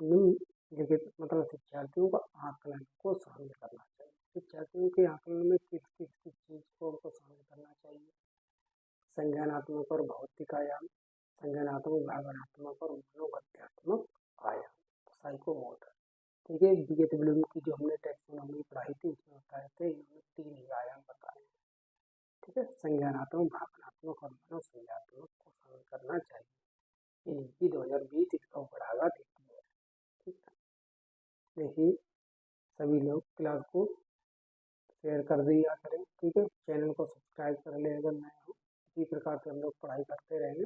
निम्नलिखित मतलब शिक्षार्थियों का आकलन को शामिल करना चाहिए। शिक्षार्थियों के आकलन में किस किस चीज को उनको शामिल करना चाहिए? संज्ञानात्मक और भौतिक आयाम, संज्ञानात्मक, भावनात्मक और मनोगत्यात्मक आयाम, साइकोमोटर। ठीक है, बीएडब्ल्यू की जो हमने टैक्सोनॉमी पढ़ाई थी उसमें बताए थे, इन्होंने 3 ही आयाम बताए। ठीक है, संज्ञानात्मक, भावनात्मक और मनोसंज्ञात्मक को शामिल करना चाहिए। ये नीति 2020 इसका बढ़ावा देती है। ठीक है, देखिए सभी लोग क्लास को शेयर कर दिया करें। ठीक है, चैनल को सब्सक्राइब कर ले अगर नए हो। इसी प्रकार से हम लोग पढ़ाई करते रहेंगे।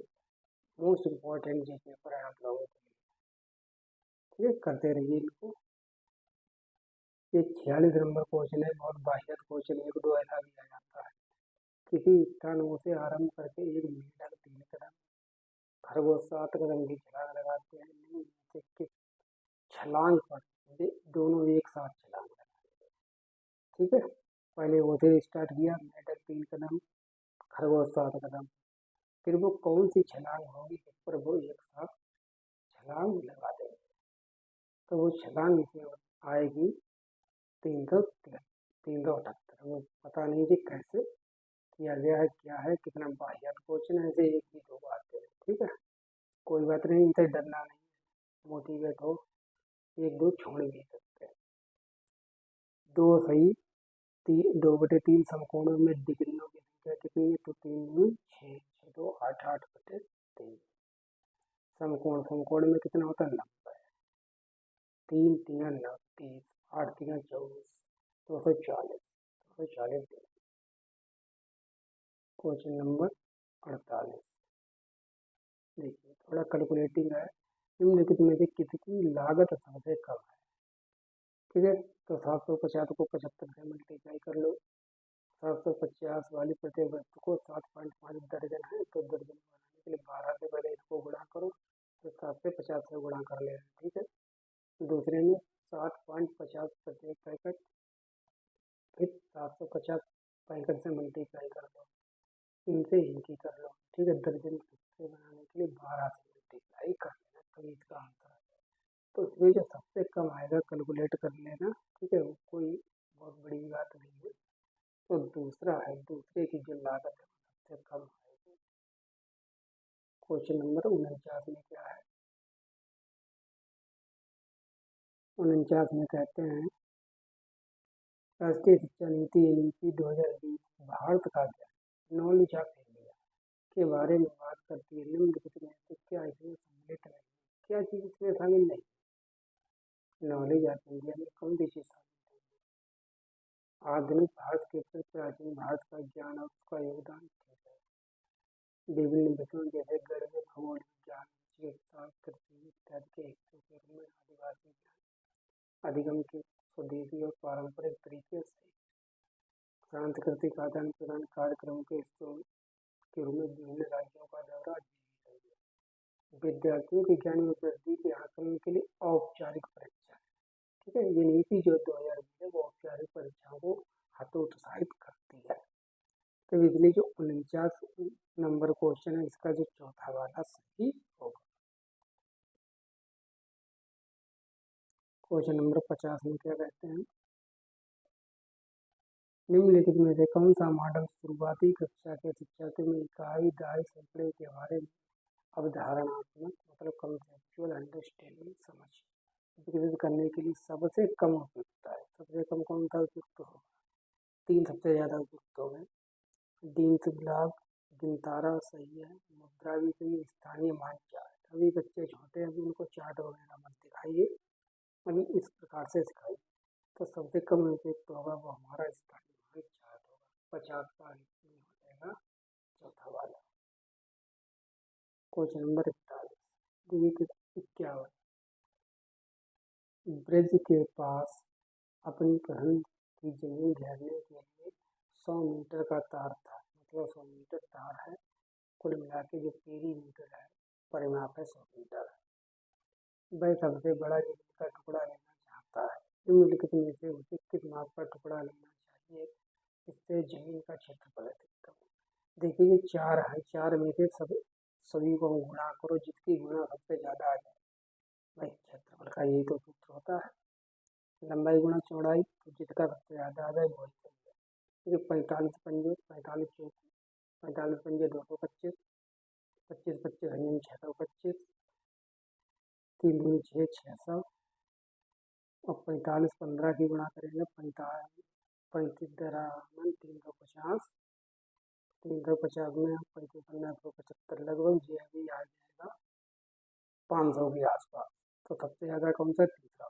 मोस्ट इम्पोर्टेंट जी पेपर है आप लोगों के लिए। ठीक है, करते रहिए इनको। ये 46 नंबर क्वेश्चन है, बहुत बाहियत क्वेश्चन, 1-2 ऐसा दिया जाता है। किसी स्थान से आरंभ करके एक मेंढक 3 कदम, खरगोश 7 कदम की छलांग लगाते हैं, निम्न में से किस छलांग पर वे दोनों एक साथ छलांग लगाते हैं? ठीक है, पहले वो से स्टार्ट किया, मेंढक 3 कदम, खरगोश 7 कदम, फिर वो कौन सी छलांग होगी जिस पर वो एक साथ छलांग लगा देंगे? तो वो छलांग इसमें आएगी 378। वो पता नहीं कि कैसे किया गया है, क्या है, कितना बाहियात क्वेश्चन है, ऐसे 1 ही 2 आते हैं। ठीक है, कोई बात नहीं, इनसे डरना नहीं, मोटिवेट हो, 1-2 छोड़ भी सकते हैं। 2/3 समकोणों में डिग्रियों की संख्या कितनी है? तो 3 दूनी 6, 6 2 8, 8/3। समकोण में कितना होता है? 90। 3 3 9 30, 8 3 24, 240, 240। क्वेश्चन नंबर 48 देखिए, थोड़ा कैलकुलेटिंग है। निम्नलिखित में से किसकी लागत सबसे कम है? ठीक है, तो 750 को 75 से मल्टीप्लाई कर लो। 750 वाली प्रत्येक वस्तु को 7.5 दर्जन है, तो दर्जन बनाने के लिए 12 से पहले इसको गुणा करो, तो 7 से 50 से गुणा कर लेना। ठीक है, दूसरे में 7.50 प्रत्येक पैकेट, फिर 750 पैकेट से मल्टीप्लाई कर लो, इनसे इनकी कर लो। ठीक है, दर्जन से बनाने के लिए 12 से मल्टीप्लाई कर लेना, तभी इसका आंसर है। तो इसमें जो सबसे कम आएगा कैलकुलेट कर लेना। ठीक है, वो कोई बहुत बड़ी बात नहीं है। तो दूसरा है, दूसरे की जो लागत है सबसे कम आएगी। क्वेश्चन नंबर 49 में क्या है? 49 में कहते हैं, राष्ट्रीय शिक्षा नीति नीति 2020 भारत का ज्ञान, नॉलेज ऑफ इंडिया के बारे में बात करती है। निम्नलिखित में से क्या इसमें सम्मिलित नहीं? क्या चीज इसमें शामिल नहीं? नॉलेज ऑफ इंडिया में कौन सी चीज शामिल नहीं? आधुनिक भारत के प्रति प्राचीन भारत का ज्ञान और उसका योगदान। ठीक है, विभिन्न विषयों जैसे गणित, खगोल विज्ञान, चिकित्सा, कृषि इत्यादि के हिस्सों के रूप में आदिवासी ज्ञान अधिगम के स्वदेशी और पारंपरिक तरीके से सांस्कृतिक आदान प्रदान कार्यक्रमों के हिस्सों के रूप में विभिन्न राज्यों का दौरा। विद्यार्थियों की ज्ञान में वृद्धि के आकलन के लिए औपचारिक परीक्षा। ठीक है, ये नीति जो 2020 है वो औपचारिक परीक्षाओं को हतोत्साहित करती है। तो इसलिए जो 49 नंबर क्वेश्चन है इसका जो चौथा वाला सही होगा। क्वेश्चन नंबर 50 में क्या कहते हैं, निम्नलिखित में से कौन सा मॉडल शुरुआती कक्षा के शिक्षार्थियों में इकाई दाई सैकड़े के बारे में अवधारणात्मक मतलब कंसेप्चुअल अंडरस्टैंडिंग समझ विकसित करने के लिए सबसे कम उपयुक्त है? सबसे कम कौन सा उपयुक्त होगा? 3 सबसे ज्यादा उपयुक्त हो गए, दीनत ब्लॉक, गिनतारा सही है, मुद्रा भी सही है, स्थानीय मान चार्ट। अभी बच्चे छोटे हैं, अभी उनको चार्ट वगैरह मत दिखाइए, अभी इस प्रकार से सिखाइए। तो सबसे कम उपयुक्त होगा वो हमारा स्थानीय मान चार्ट होगा। 50 का हो जाएगा चौथा वाला। क्वेश्चन नंबर 41 51, ब्रिज के पास अपनी पसंद की जमीन घेरने के लिए 100 मीटर का तार था, मतलब 100 मीटर तार है, कुल मिला के जो पेरीमीटर है परिमाप है 100 मीटर। वह सबसे बड़ा जमीन का टुकड़ा लेना चाहता है। निम्नलिखित में से उसे किस माप का टुकड़ा लेना चाहिए, इससे जमीन का क्षेत्रफल अधिकतम हो। देखिए ये 4 है, 4 में से सभी को गुणा करो, जिसकी गुणा सबसे ज़्यादा आ जाए वही क्षेत्रफल का, यही तो सूत्र होता है। लंबाई गुणा चौड़ाई, तो जिसका सबसे ज़्यादा आ जाए वही सही है। ठीक है, 45 पंजे 45 चौक 45 पंजे 225, 25 25 हरियम 625, 3 दूनी 6 600, और 45 15 की गुणा करेंगे 45 35 दरामन 350, 350 में 35 175 लगभग ये अभी आ जाएगा 500 के आसपास। तो सबसे ज़्यादा कौन सा, तीसरा।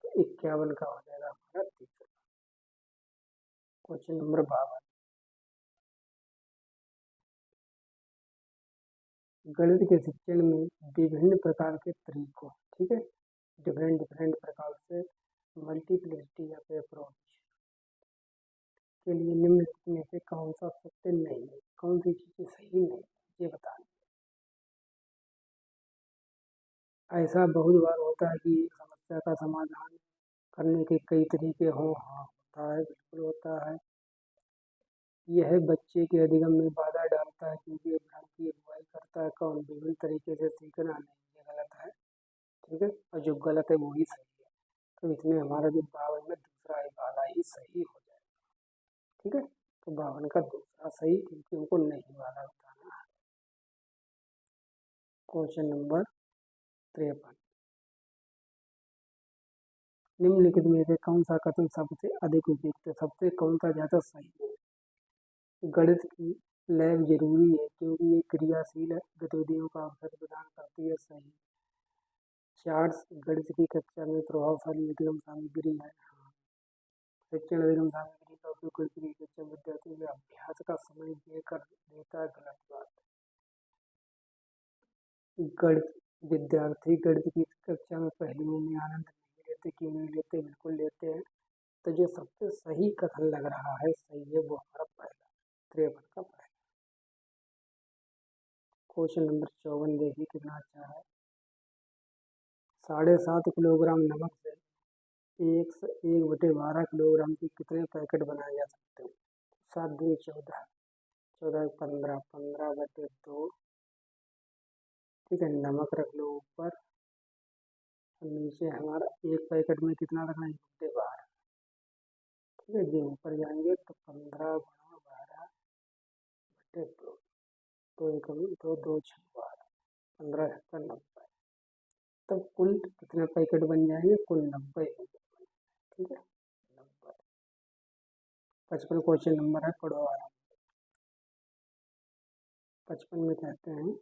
तो 51 का हो जाएगा हमारा तीसरा। क्वेश्चन नंबर 52, गणित के शिक्षण में विभिन्न प्रकार के तरीकों, ठीक है, डिफरेंट डिफरेंट प्रकार से मल्टीप्लिसिटी या अप्रोच के लिए निम्नलिखित में से कौन सा सत्य नहीं है, कौन सी चीज़ें सही नहीं, ये बताना। ऐसा बहुत बार होता है कि एक समस्या का समाधान करने के कई तरीके हों, हाँ होता है, बिल्कुल होता है। यह बच्चे के अधिगम में बाधा डालता है क्योंकि ये भ्रम की अगुवाई करता है। कौन, विभिन्न तरीके से सीखना नहीं, ये गलत है, ठीक है, और जो गलत है वो ही सही है। तो इसमें हमारा जो 52 में दूसरा है वाला ही सही हो जाएगा, ठीक है। तो 52 का दूसरा सही, क्योंकि उनको नहीं वाला बताना है। क्वेश्चन नंबर 53, निम्नलिखित में से कौन सा कथन सबसे अधिक उपयुक्त है, सबसे कौन सा ज़्यादा सही है। गणित की लैब जरूरी है क्योंकि ये क्रियाशील गतिविधियों का अवसर प्रदान करती है, सही। चार्ट्स गणित की कक्षा में प्रभावशाली अधिगम सामग्री है, हाँ। शिक्षण अधिगम सामग्री का उपयोग करके शिक्षक विद्यार्थियों के अभ्यास का समय देकर देता है, गलत बात। गणित विद्यार्थी गणित की कक्षा में पहलुओं में आनंद नहीं लेते, क्यों नहीं लेते, बिल्कुल लेते हैं। तो जो सबसे सही कथन लग रहा है सही है वो हमारा पहला 53 का पहला। क्वेश्चन नंबर 54 देखिए कितना अच्छा है। 7.5 किलोग्राम नमक से 1/12 किलोग्राम की कितने पैकेट बनाए जा सकते हैं। 7 दूनी 14, 14 15, 15/2, ठीक है। नमक रख लो ऊपर, और नीचे हमारा एक पैकेट में कितना रखना है, 1/12, ठीक है। जो ऊपर जाएंगे तो 15 × 12/2, 2 1 2 2 6 12, 15 7 90, तब कुल कितने पैकेट बन जाएंगे, कुल 90 हो जाएंगे, ठीक है, 90। 55 क्वेश्चन नंबर है, पढ़ो आराम। 55 में कहते हैं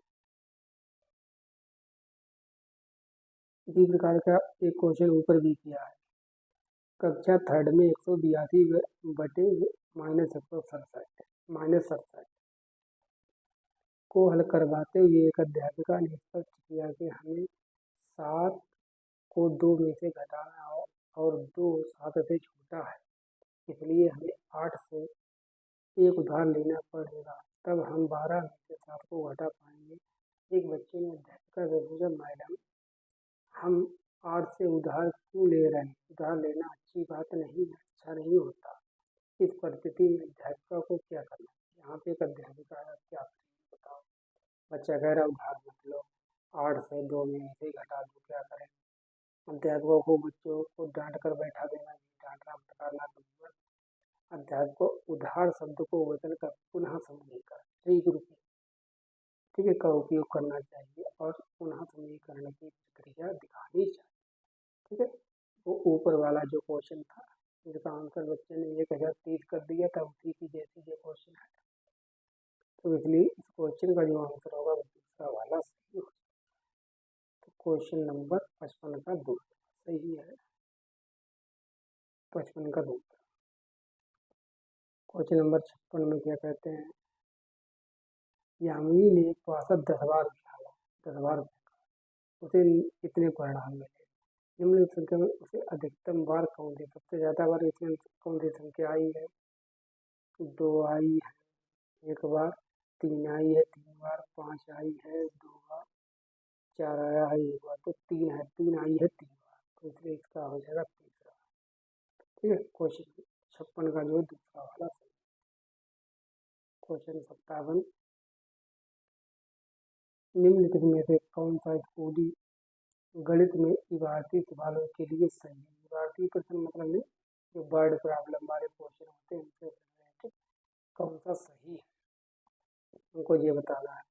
इसी प्रकार का एक क्वेश्चन ऊपर भी किया है। कक्षा थर्ड में 182 बटे -167 को हल करवाते हुए एक अध्यापिका ने स्पष्ट किया कि हमें 7 को 2 में से घटाना और 2 7 से छोटा है, इसलिए हमें 8 से एक उधार लेना पड़ेगा, तब हम 12 में से 7 को घटा पाएंगे। एक बच्चे ने अध्यापिका से पूछा, मैडम हम 8 से उधार क्यों ले रहे हैं, उधार लेना अच्छी बात नहीं है, अच्छा नहीं होता। इस परिस्थिति में अध्यापिका को क्या करना है। यहाँ पे एक अध्यापिका है, क्या करेंगे बताओ। बच्चा कह रहा है उधार मत लो, 8 से 2 में से घटा दो, क्या करें। अध्यापकों को बच्चों को डांट कर बैठा देना, डांटना फटकारना दूंगा। अध्यापक को उधार शब्द को वचन का पुनः समीकरण रीग्रुपिंग, ठीक है, का उपयोग करना चाहिए और पुनः समीकरण की प्रक्रिया दिखानी चाहिए, ठीक है। वो ऊपर वाला जो क्वेश्चन था जिसका आंसर बच्चे ने 1030 कर दिया था, उसी की जैसी ये क्वेश्चन है, तो इसलिए इस क्वेश्चन का जो आंसर होगा वो दूसरा वाला सही होगा। तो क्वेश्चन नंबर 55 का दूसरा सही है, 55 का दूसरा। क्वेश्चन नंबर 56 में क्या कहते हैं, यामिनी ने एक पासत 10 बार उठाया, 10 बार उसे कितने परिणाम मिले। निम्न संख्या में उसे अधिकतम बार कौन सी, सबसे ज्यादा बार इसमें कौन सी संख्या आई है, 2 आई है 1 बार, 3 आई है 3 बार, 5 आई है 2 बार, 4 आया है एक बार, तो 3 है, 3 आई है 3 बार, तो इसलिए इसका हो जाएगा तीसरा। ठीक है, क्वेश्चन 56 का जो है दूसरा वाला। क्वेश्चन 57, निम्नलिखित में से कौन सा स्कूली गणित में इबारती सवालों के लिए सही है? इबारती प्रश्न मतलब में जो वर्ड प्रॉब्लम वाले क्वेश्चन होते हैं उनसे रिलेटेड कौन सा सही है उनको ये बताना है।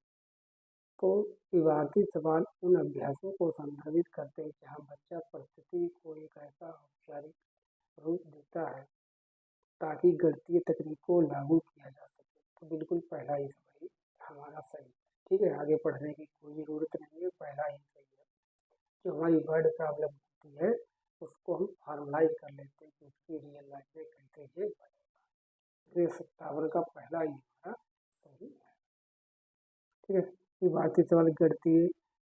तो इबारती सवाल उन अभ्यासों को संदर्भित करते हैं जहाँ बच्चा परिस्थिति को एक ऐसा औपचारिक रूप देता है ताकि गणितीय तकनीक को लागू किया जा सके। तो बिल्कुल पहला ही सही हमारा सही है। ठीक है, आगे पढ़ने की कोई ज़रूरत नहीं है, पहला ही सही है। जो हमारी वर्ड प्रॉब्लम होती है उसको हम फॉर्मलाइज कर लेते हैं कि उसकी रियल लाइफ में कैसे ये बनेगा। 57 का पहला ही हमारा सही है। ठीक है, ये भारतीय सवाल गणितीय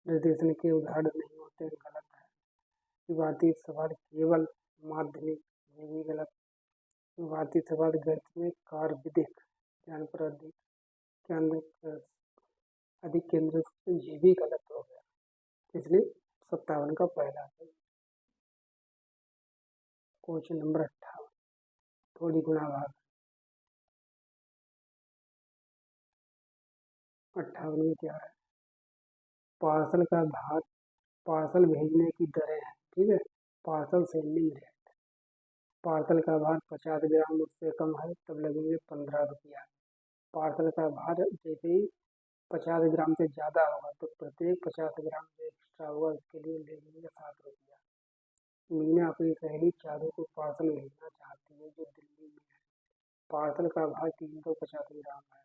निर्देशन के उदाहरण नहीं होते हैं, गलत है। ये भारतीय सवाल केवल माध्यमिक, ये भी गलत। भारतीय सवाल गणित में कार्य विधिक ज्ञान पर अधिक केंद्रित, ये भी गलत हो गया, इसलिए 57 का पहला है। क्वेश्चन नंबर 58, थोड़ी गुणा भाग। 58 में क्या है? पार्सल का भार, पार्सल भेजने की दरें हैं। ठीक है, पार्सल सेंडिंग रेट, पार्सल का भार 50 ग्राम उससे कम है तब लगेंगे 15 रुपया। पार्सल का भार जैसे ही 50 ग्राम से ज़्यादा होगा तो प्रत्येक 50 ग्राम जो एक्स्ट्रा होगा उसके लिए लगेंगे 7 रुपया। मीना अपनी सहेली चारू को पार्सल भेजना चाहती है जो दिल्ली में है। पार्सल का भार 350 ग्राम है।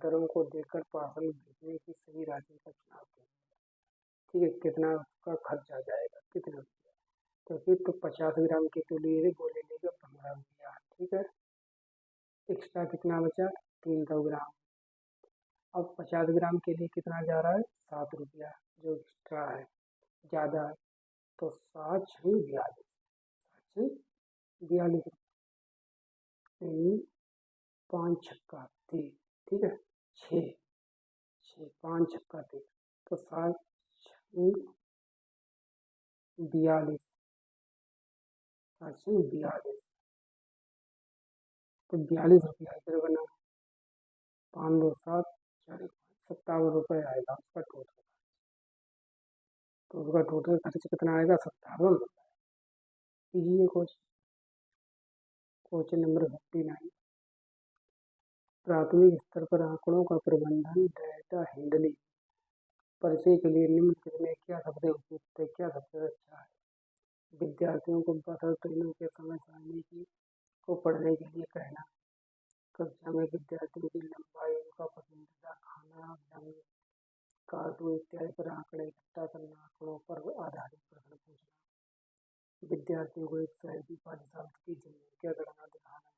दरों को देखकर पार्सल भेजने की सही राशि का चुनाव कीजिए। ठीक है, कितना उसका खर्च आ जाएगा, कितना रुपया? तो फिर तो 50 ग्राम के तो लिए वो ले लेगा 15 रुपया। ठीक है, एक्स्ट्रा कितना बचा? 300 ग्राम। अब 50 ग्राम के लिए कितना जा रहा है? 7 रुपया जो एक्स्ट्रा है, ज़्यादा है। तो 7 6 42, 7 6 42, 5 छक्का 3। ठीक है, 6 6 5 छक्का 3, तो 7 6 42, 7 6 42, तो 42 रुपया इधर बना। 5 2 7 4 57 रुपये आएगा उसका टोटल। तो उसका टोटल खर्च कितना आएगा? 57 रुपये। कीजिए क्वेश्चन नंबर 59, प्राथमिक स्तर पर आंकड़ों का प्रबंधन डेटा हैंडलिंग परिचय के लिए निम्नलिखित में क्या सबसे उपयुक्त है, क्या सबसे अच्छा है? विद्यार्थियों को बस ट्रेनों के समय सारणी की को पढ़ने के लिए कहना, कक्षा में विद्यार्थियों की लंबाई, उनका पसंदीदा खाना, रंग, कार्टून इत्यादि पर आंकड़े इकट्ठा करना, आंकड़ों पर आधारित प्रश्न पूछना, विद्यार्थियों को एक शहर की 5 साल की जनसंख्या गणना दिखाना,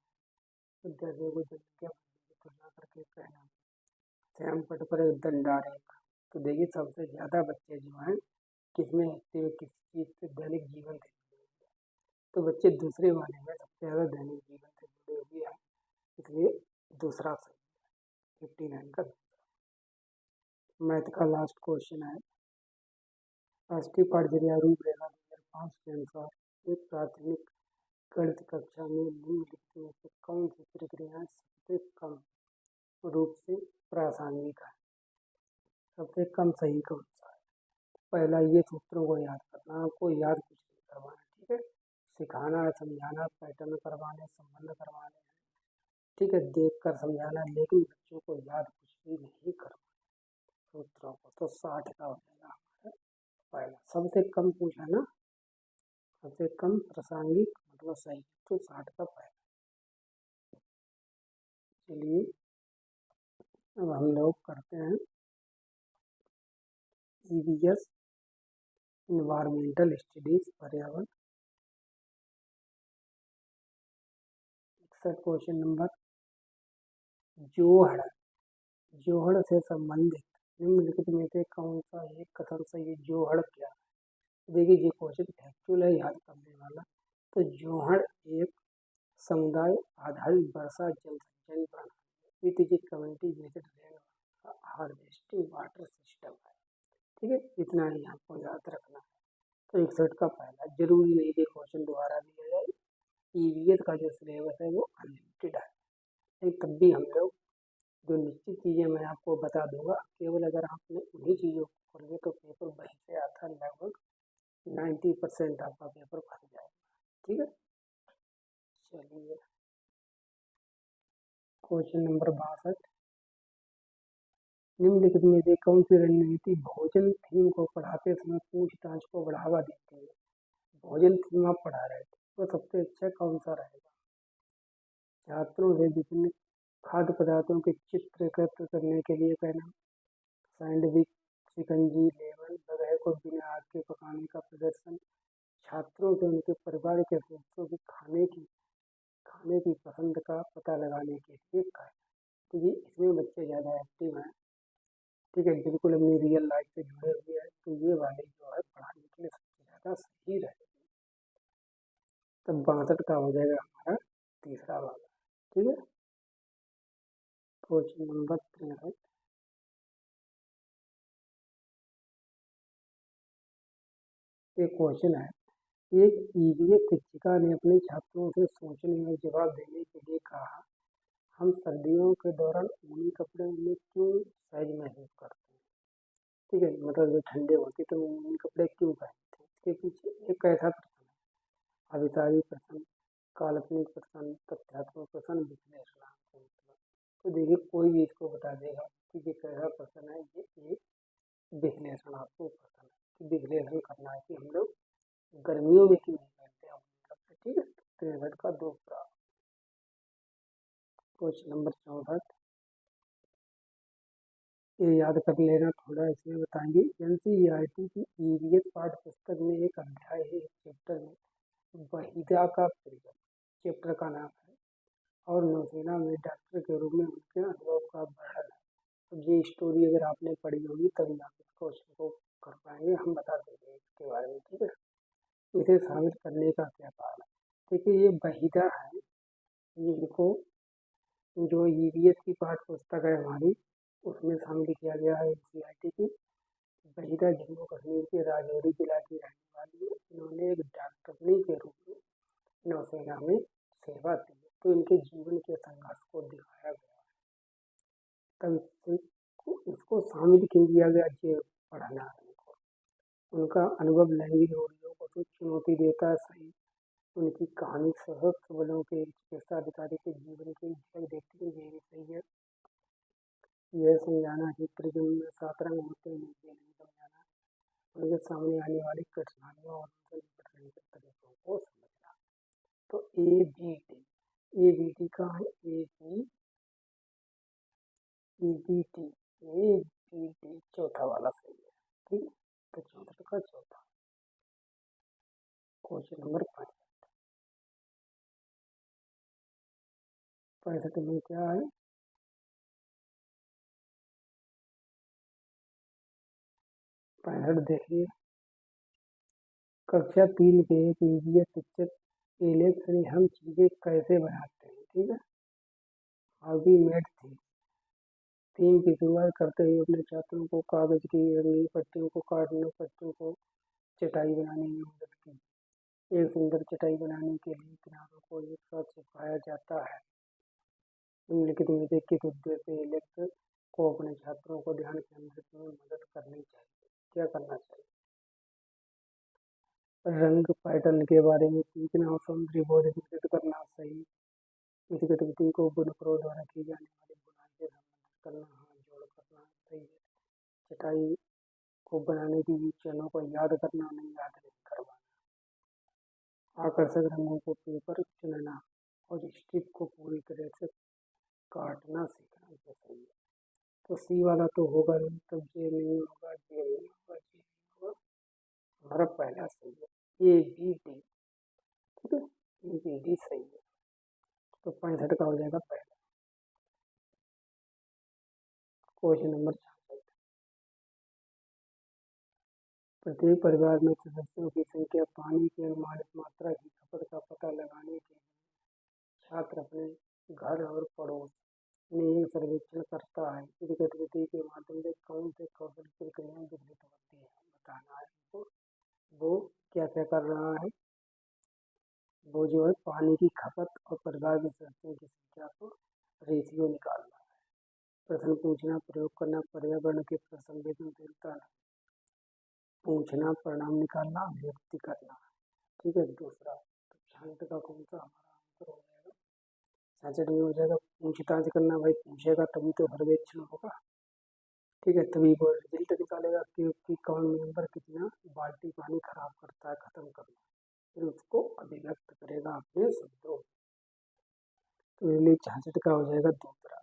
विद्यार्थियों को जनसंख्या की तुलना करके कहना, श्याम पट पर एक दंडारेख। तो देखिए सबसे ज़्यादा बच्चे जो हैं किसमें एक्टिव, किस चीज़ से दैनिक जीवन से जुड़े हुए हैं? तो बच्चे दूसरे वाले में सबसे ज़्यादा दैनिक जीवन से जुड़े हुए हैं, इसलिए दूसरा सही है। 59 का मैथ का लास्ट क्वेश्चन है। राष्ट्रीय पाठ्यक्रम रूपरेखा 2005 के अनुसार एक प्राथमिक गणित कक्षा में निम्नलिखित में से कौन सी प्रक्रियाएं सबसे कम रूप से प्रासंगिक है? सबसे कम सही कौन सा है? पहला, ये सूत्रों को याद करना, आपको याद कुछ नहीं करवाना। ठीक है, सिखाना है, समझाना, पैटर्न करवाने, संबंध करवाने हैं। ठीक है, देख कर समझाना, लेकिन बच्चों को याद कुछ भी नहीं करवाना सूत्रों को। तो 60 का हो जाएगा हमारा पहला। सबसे कम पूछा ना, सबसे कम प्रासंगिक मतलब सही, तो 60 का पहला। चलिए अब हम लोग करते हैं EVS इन्वायरमेंटल स्टडीज पर्यावरण। क्वेश्चन नंबर, जोहड़, जोहड़ से संबंधित निम्नलिखित में से कौन सा एक कथन सही है? जोहड़ क्या है? देखिए ये क्वेश्चन फैक्चुअल है, याद करने वाला। तो जोहड़ एक समुदाय आधारित वर्षा जल संचयन प्रणाली, it is a community based rain harvesting water system है। ठीक है, इतना ही आपको याद रखना है। तो 61 का पहला, जरूरी नहीं कि क्वेश्चन दोबारा दिया जाए। ईवीएस का जो सिलेबस है वो अनलिमिटेड है, लेकिन तब भी हम लोग जो निश्चित चीज़ें मैं आपको बता दूंगा, केवल अगर आपने उन्हीं चीज़ों को खोले तो पेपर वहीं से आता है, लगभग 90% आपका पेपर भर जाएगा। ठीक है, चलिए क्वेश्चन नंबर 62, निम्नलिखित में से कौन सी रणनीति भोजन थीम को पढ़ाते समय पूछताछ को बढ़ावा देती है? भोजन थीम आप पढ़ा रहे थे तो सबसे अच्छा कौन सा रहेगा? छात्रों से विभिन्न खाद्य पदार्थों के चित्र एकत्र करने के लिए कहना, सैंडविच, शिकंजी, लेमन वगैरह को बिना आग के पकाने का प्रदर्शन, छात्रों से उनके परिवार के सदस्यों की खाने की पसंद का पता लगाने के लिए कहना। तो ये इसमें बच्चे ज़्यादा एक्टिव हैं, ठीक है, बिल्कुल अपनी रियल लाइफ से जुड़े हुए हैं, तो ये वाले जो है पढ़ाने के लिए सबसे ज़्यादा सही रहेगी। तब 62 का हो जाएगा हमारा तीसरा वाला। ठीक है, क्वेश्चन नंबर 63, एक क्वेश्चन है, एक ईवीएस शिक्षिका ने अपने छात्रों से सोचने और जवाब देने के लिए कहा, हम सर्दियों के दौरान ऊनी कपड़े में क्यों सहज महसूस करते हैं? ठीक है, मतलब जो ठंडे होते तो ऊनी कपड़े क्यों पहनते हैं, इसके पीछे एक ऐसा प्रश्न है। अभिसारी प्रश्न, काल्पनिक प्रश्न, तथ्यात्मक प्रश्न, विश्लेषणात्मक प्रश्न। तो देखिए कोई भी इसको बता देगा कि ये कैसा प्रश्न है, ये एक विश्लेषणात्मक प्रश्न है कि विश्लेषण करना है कि हम लोग गर्मियों में क्यों नहीं पहनते हैं ऊनी कपड़े। ठीक है, 63 का दूसरा। क्वेश्चन नंबर 64, ये याद कर लेना थोड़ा, इसमें बताएंगे। एनसीईआरटी की ईवीएस पाठ्य पुस्तक में एक अध्याय है, एक चैप्टर में वहीदा का परिचय, चैप्टर का नाम है, और नौसेना में डॉक्टर के रूप में उनके अनुभव का वर्णन है। तो ये स्टोरी अगर आपने पढ़ी होगी तभी आप इस क्वेश्चन को कर पाएंगे, हम बता देंगे इसके बारे में। ठीक है, इसे शामिल करने का क्या कारण है? देखिए ये वहीदा है, ये इनको जो ईवीएस की पाठ्य पुस्तक है हमारी, उसमें शामिल किया गया है एनसीईआरटी की। वहीदा जम्मू कश्मीर के राजौरी जिला की रहने वाली है। इन्होंने एक डॉक्टरनी के रूप में नौसेना में सेवा दी, तो इनके जीवन के संघर्ष को दिखाया गया है। तब इसको शामिल क्यों किया गया, ये पढ़ना है इनको। उनका अनुभव लैंगिक रूढ़ियों को तो चुनौती देता है, सही। उनकी कहानी सशस्त्र बलों के चिकित्सा अधिकारी के जीवन की झलक देती है, ये भी सही है। यह समझाना कि त्रिजुम में 7 रंग होते हैं, ये नहीं समझाना। उनके सामने आने वाली कठिनाइयों और उनसे निपटने के तरीकों को समझना। तो ए बी टी कहाँ है, ए बी टी चौथा वाला सही है। ठीक है, तो 64 का चौथा। क्वेश्चन नंबर 65 में क्या है, 65 देखिए, कक्षा 3 के एक ईवीएस शिक्षक एलेक्स ने हम चीजें कैसे बनाते हैं, ठीक है, how we made things, theme की शुरुआत करते हुए अपने छात्रों को कागज की रंगीन पट्टियों को काटने, पट्टियों को चटाई बनाने में मदद की। एक सुंदर चटाई बनाने के लिए किनारों को एक साथ चिपकाया जाता है। निम्नलिखित में से किस उद्देश्य से एलेक्स को अपने छात्रों को ध्यान केंद्रित में मदद करनी चाहिए, क्या करना चाहिए? रंग पैटर्न के बारे में सीखना और सौंदर्य बोध विकसित करना, सही। इस गतिविधि को बुनकरों द्वारा की जाने वाली बुनाई से संबंधित करना, हाँ, जोड़ करना, सही है। चटाई को बनाने की चरणों को याद करना, नहीं, याद नहीं करवाना। आकर्षक रंगों को पेपर चुनना और स्ट्रिप को पूरी तरह से काटना सीखना, ये सही है। तो सी वाला तो होगा नहीं, तब ये नहीं होगा, ये नहीं होगा, ये नहीं होगा, हमारा पहला सही है, ए बी डी। ठीक है, ए बी डी सही है। तो 65 का हो जाएगा पहला। क्वेश्चन नंबर 66, प्रत्येक परिवार में सदस्यों की संख्या, पानी की अनुमानित मात्रा की खपत का पता लगाने के लिए छात्र अपने घर और पड़ोस में एक सर्वेक्षण करता है। इस गतिविधि के माध्यम से कौन से कौशल प्रक्रियाएं विकसित होती बताना है हमको वो क्या क्या कर रहा है। वो जो है पानी की खपत और प्रवाह की शर्तों की संख्या को रेशियो निकालना है। प्रश्न पूछना, प्रयोग करना, पर्यावरण के संवेदनशीलता पूछना, परिणाम निकालना, अभिव्यक्ति करना। ठीक है। दूसरा तो छांट का कौन सा हमारा आंसर हो जाएगा? छाछठ में हो जाएगा पूछताछ करना। भाई पूछेगा तभी तो सर्वेक्षण होगा। ठीक है। तभी वो रिजल्ट निकालेगा कि कौन मेंबर कितना बाल्टी पानी खराब करता है, खत्म करना, फिर उसको अभिव्यक्त करेगा अपने शब्दों। तो इसलिए 66 का हो जाएगा दूसरा।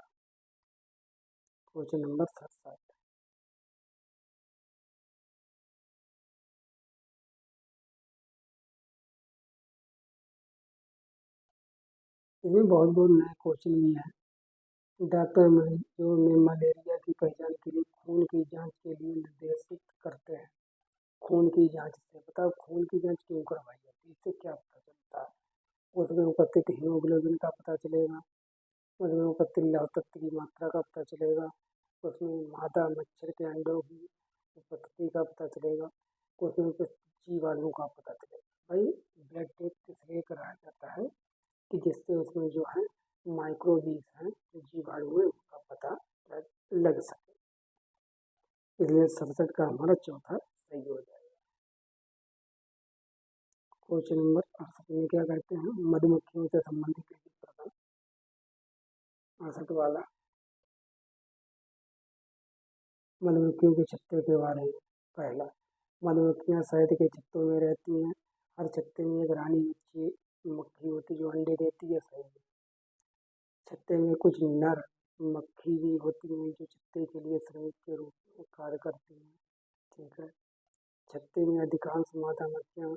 Question number 67। इसमें बहुत बहुत नए क्वेश्चन भी हैं। डॉक्टर मरीजों में मलेरिया की पहचान के लिए खून की जांच के लिए निर्देशित करते हैं। खून की जांच से बताओ, खून की जांच क्यों करवाई जाती है? इससे क्या पता चलता है? उसमें उपस्थित हीमोग्लोबिन का पता चलेगा, उसमें उपस्थित लौह तत्व की मात्रा का पता चलेगा, उसमें मादा मच्छर के अंडों की उपस्थिति का पता चलेगा, उसमें उपस्थित जीवाणु का पता चलेगा। भाई ब्लड टेस्ट इसलिए कराया जाता है कि जिससे उसमें जो है माइक्रोबीज हैं, जो जीवाणु है, उनका पता लग सके। इसलिए 67 का हमारा चौथा सही हो जाएगा। क्वेश्चन नंबर 68 में क्या कहते हैं? मधुमक्खियों से संबंधित एक प्रश्न 68 वाला। मधुमक्खियों के छत्ते के बारे में। पहला, मधुमक्खियां शहद के छत्तों में रहती हैं। हर छत्ते में एक रानी मक्खी होती है जो अंडे देती है। सही है। छत्ते में कुछ नर मक्खी भी होती हैं जो छत्ते के लिए श्रमिक के रूप में कार्य करती हैं। ठीक है। छत्ते में अधिकांश मादा मक्खियां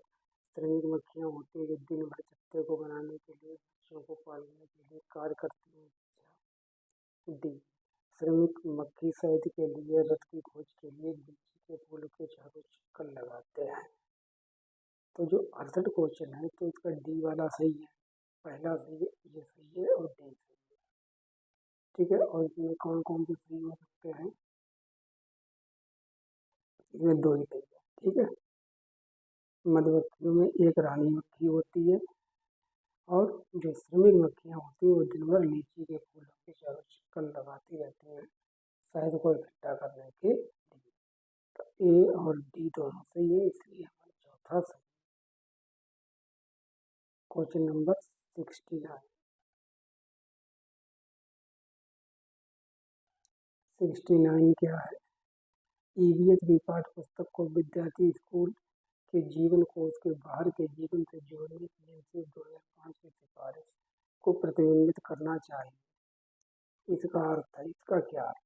श्रमिक मक्खियां होती हैं जो दिन भर छत्ते को बनाने के लिए, बच्चों को पालने के लिए कार्य करती हैं। डी, श्रमिक मक्खी शहद के लिए रस की खोज के लिए लीची के फूल के चारों चक्कर लगाते हैं। तो जो 68 क्वेश्चन है तो इसका डी वाला सही है। पहला सही है, ये सही है और डी सही है। ठीक है। और इसमें कौन कौन से सही हो सकते हैं? इसमें दो ही सही है। ठीक है। मधुमक्खियों में एक रानी मक्खी होती है और जो श्रमिक मक्खियाँ होती हैं वो दिन भर लीची के फूलों के चारों चक्कर लगाती रहती हैं शहद को इकट्ठा करने के लिए। तो ए और डी दोनों सही है, इसलिए हमारा चौथा सही। Question number 69। 69 क्या है? ईवीएस की पाठ्य पुस्तक को विद्यार्थी स्कूल के जीवन को उसके बाहर के जीवन से जोड़ने की एनसीएफ 2005 की सिफारिश को प्रतिबिंबित करना चाहिए। इसका अर्थ है, इसका क्या अर्थ?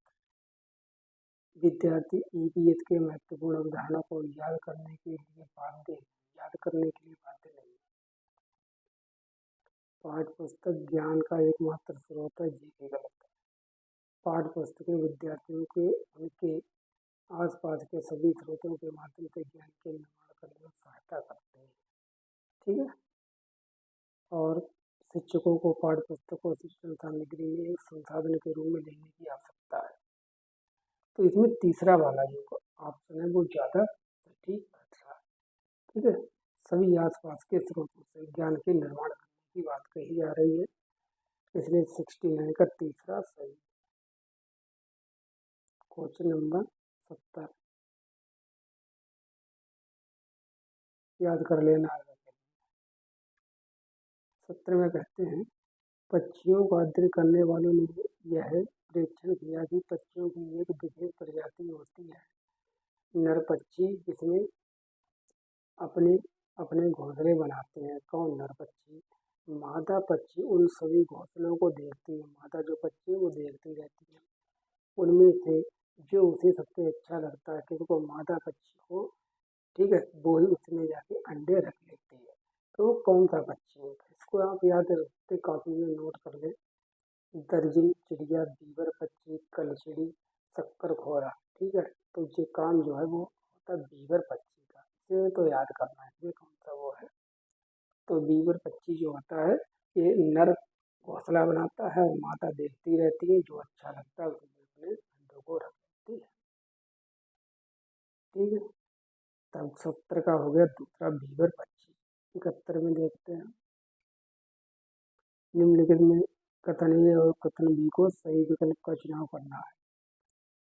विद्यार्थी ईवीएस के महत्वपूर्ण अवधारणा को याद करने के लिए बाध्य नहीं। पाठ्य पुस्तक ज्ञान का एकमात्र स्रोत है, जी की गलत है। पाठ्य पुस्तकें विद्यार्थियों के उनके आसपास के सभी स्रोतों के माध्यम से ज्ञान के निर्माण करने में सहायता करते हैं। ठीक है। और शिक्षकों को पाठ्य पुस्तक को शिक्षण सामग्री में एक संसाधन के रूप में लेने की आवश्यकता है। तो इसमें तीसरा वाला जो ऑप्शन है वो ज़्यादा सटीक बैठ रहा है। ठीक है। सभी आसपास के स्रोतों से ज्ञान के निर्माण करने की बात कही जा रही है, इसलिए 69 का तीसरा सही। क्वेश्चन नंबर 70 याद कर लेना है। 70 में कहते हैं पक्षियों का अध्ययन करने वालों ने यह प्रेक्षण किया कि पक्षियों की एक विशेष प्रजाति होती है, नर पक्षी, जिसमें अपने अपने घोंसले बनाते हैं। कौन? नर पक्षी। मादा पक्षी उन सभी घोंसलों को देखती है, मादा जो पक्षी है वो देखती रहती है। उनमें से जो उसे सबसे अच्छा लगता है कि वो मादा पक्षी हो, ठीक है, वो ही उसमें जाके अंडे रख लेती है। तो वो कौन सा पक्षी होता है? इसको आप याद रखते कॉपी में नोट कर ले। दर्जिन चिड़िया, बीवर पक्षी, कलचिड़ी, शक्कर घोड़ा। ठीक है। तो ये काम जो है वो होता है बीवर पक्षी का, इसे तो याद करना है ये कौन सा वो है। तो बीवर पक्षी जो होता है ये नर घोंसला बनाता है और मादा देखती रहती है, जो अच्छा लगता है उसमें अपने अंडों को रख लेती है। ठीक है। अब 70 का हो गया दूसरा बीवर पक्षी। 71 में देखते हैं, निम्नलिखित में कथन ए और कथन बी को सही विकल्प का चुनाव करना है।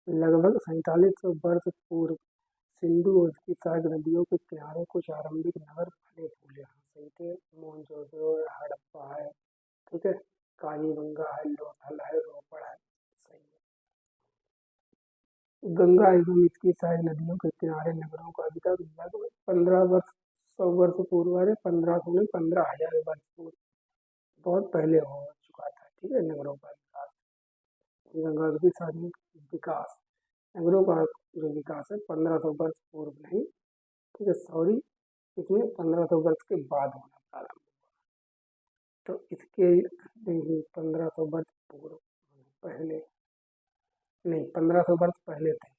लगभग 4700 वर्ष पूर्व सिंधु और उसकी सहायक नदियों के किनारे कुछ आरंभिक नगर फले फूले। हाँ सही थे, मोहनजोदड़ो है, हड़प्पा है, ठीक है, कालीबंगा है, लोथल है, रोपड़ है, सही है। गंगा एवं इसकी सहायक नदियों के किनारे नगरों का अभी तक लगभग 1500 वर्ष पूर्व, अरे 1500 नहीं 15,000 वर्ष पूर्व, बहुत पहले हो चुका था, ठीक है, नगरों का विकास। गंगा की सार्वजनिक विकास, नगरों का जो विकास है 1500 वर्ष पूर्व नहीं, ठीक है, सॉरी, इसमें 1500 वर्ष के बाद होना प्रारंभ। तो इसके नहीं 1500 वर्ष पूर्व पहले नहीं 1500 वर्ष पहले थे,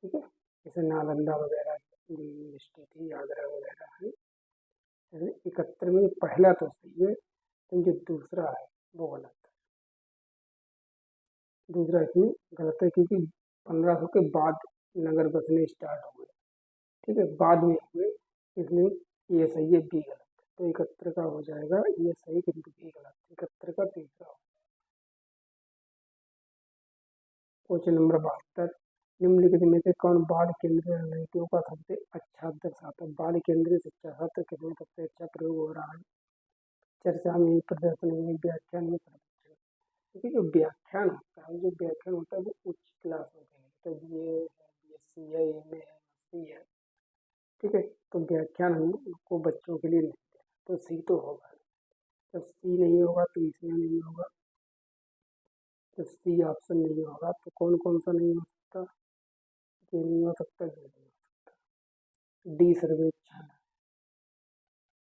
ठीक है, जैसे नालंदा वगैरह यूनिवर्सिटी थी, आगरा वगैरह है। 71 में पहला तो सही है, लेकिन जो दूसरा है वो गलत है। दूसरा इसमें गलत है क्योंकि 1500 के बाद नगर बसने स्टार्ट हुए, ठीक है, बाद में हुए, इसमें ये सही है, बी गलत। तो 71 का हो जाएगा ये सही किंतु बी गलत। 71 का तीसरा हो। क्वेश्चन नंबर 72, निम्नलिखित में से कौन बाल केंद्रीय रणनीतियों का सबसे अच्छा दर्शाता है। बाल केंद्रीय शिक्षा सत्र किसमें सबसे अच्छा प्रयोग हो रहा है। चर्चा में, प्रदर्शन में, व्याख्यान में, प्रदर्शन। क्योंकि जो व्याख्यान होता है, जो व्याख्यान होता है वो उच्च क्लासों के लिए, तो BA है, BSc है, MA है, MSc है, ठीक है, तो व्याख्यान हमको बच्चों के लिए नहीं है, तो सी तो होगा। जब सी नहीं होगा तो इसमें नहीं होगा, जब सी ऑप्शन नहीं होगा तो कौन कौन सा नहीं हो सकता, ये नहीं हो सकता, ये नहीं हो सकता। डी सर्वेक्षण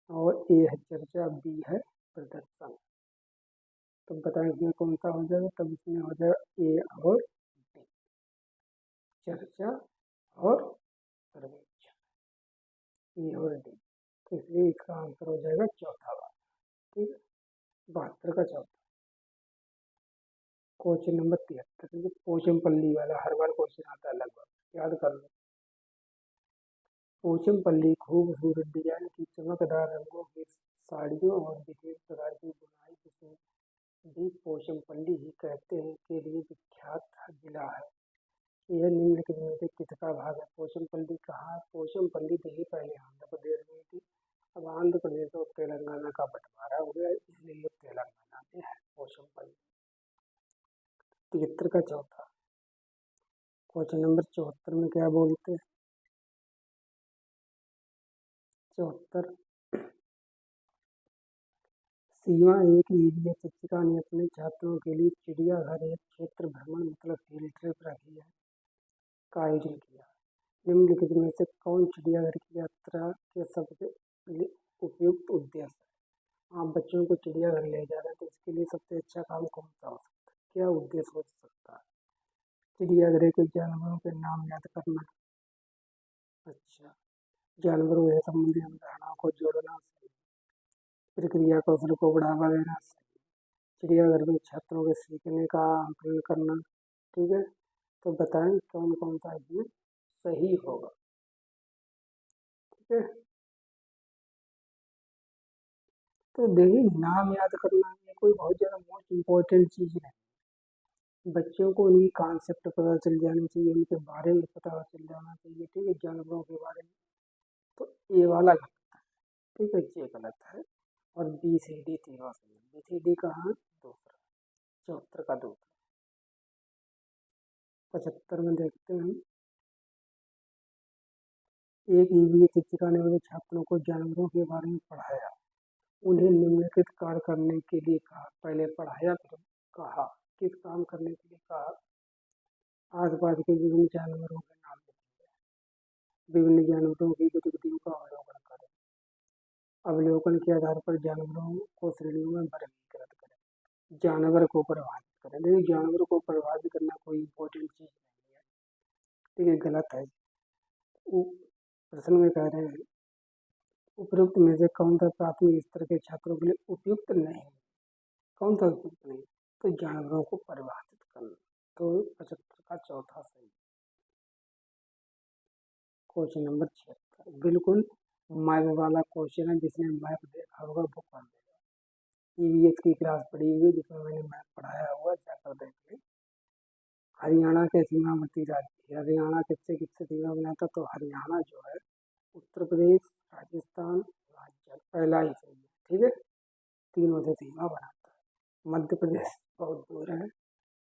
और ए है चर्चा, बी है प्रदर्शन। तो बताएं इसमें कौन सा हो जाएगा, तब इसमें हो जाएगा ए और डी, चर्चा और सर्वेक्षण, ए और डी। तो इसलिए इसका आंसर हो जाएगा चौथा वाला, ठीक है, 72 का चौथा। क्वेश्चन नंबर 73, पोचमपल्ली वाला हर बार क्वेश्चन आता है लगभग, याद कर लो। पोचमपल्ली खूबसूरत डिजाइन की चमकदार रंगों की साड़ियों और विशेष प्रकार की बुनाई जिसे भी पोचमपल्ली ही कहते हैं के लिए विख्यात जिला है। यह निम्नलिखित में से किसका भाग है। पोचमपल्ली कहाँ है। पोचमपल्ली देखिए पहले आंध्र प्रदेश में थी, अब आंध्र प्रदेश और तेलंगाना का बंटवारा हो गया, इसलिए ये तेलंगाना में है पोचमपल्ली। 73 का चौथा। क्वेश्चन नंबर 74 में क्या बोलते हैं। 74, सीमा एक ईवीएस शिक्षिका ने अपने छात्रों के लिए चिड़ियाघर एक क्षेत्र भ्रमण मतलब फील्ड ट्रिप रखी है का आयोजन किया। निम्नलिखित में से कौन चिड़ियाघर की यात्रा के सबसे उपयुक्त उद्देश्य है। आप बच्चों को चिड़ियाघर ले जा रहे हैं तो इसके लिए सबसे अच्छा काम कौन सा हो सकता है, क्या उद्देश्य हो सकता है। चिड़ियाघर के जानवरों के नाम याद करना, अच्छा, जानवरों से संबंधित अवधारणाओं को जोड़ना, प्रक्रिया कौशल को बढ़ावा देना, चिड़ियाघर में छात्रों के सीखने का आकलन करना, ठीक है, तो बताएं कौन कौन सा इसमें सही होगा, ठीक है। तो देखिए नाम याद करना ये कोई बहुत ज़्यादा मोस्ट इम्पोर्टेंट चीज़ नहीं, बच्चों को उनकी कॉन्सेप्ट पता चल जानी चाहिए, उनके बारे में पता चल जाना चाहिए, ठीक है, जानवरों के बारे में। तो ये वाला गलत है, ठीक है, ये गलत है, और बी सी डी तीनों सही है। बी सी डी कहाँ, दूसरा, 74 का दूसरा। 75 में देखते हैं, एक ईवीएस शिक्षिका ने अपने छात्रों को जानवरों के बारे में पढ़ाया, उन्हें निम्नलिखित कार्य करने के लिए कहा। पहले पढ़ाया फिर कहा, किस काम करने के लिए कहा। आसपास के विभिन्न जानवरों के नाम लिखें, विभिन्न जानवरों की गतिविधियों का अवलोकन करें, अवलोकन के आधार पर जानवरों को श्रेणियों में वर्गीकृत करें, जानवर को प्रभावित करें। लेकिन जानवर को प्रभावित करना कोई इम्पोर्टेंट चीज़ नहीं है, ठीक है, गलत है। प्रश्न में कह रहे हैं उपयुक्त में से कौन सा प्राथमिक स्तर के छात्रों के लिए उपयुक्त नहीं, कौन सा उपयुक्त नहीं, तो जानवरों को परिभाषित करना। तो 75 का चौथा सही। क्वेश्चन नंबर 76 बिल्कुल मैप वाला क्वेश्चन है, जिसने मैप देखा होगा वो कर देगा। ईवीएस की क्लास पढ़ी हुई जिसमें मैंने मैप पढ़ाया हुआ, जाकर देख ले। हरियाणा के सीमावर्ती राज्य, हरियाणा किससे किससे सीमा बनाता, तो हरियाणा जो है उत्तर प्रदेश, राजस्थान, हिमाचल, पहला ही सही है। ठीक है, तीनों से सीमा बनाता है। मध्य प्रदेश बहुत दूर है।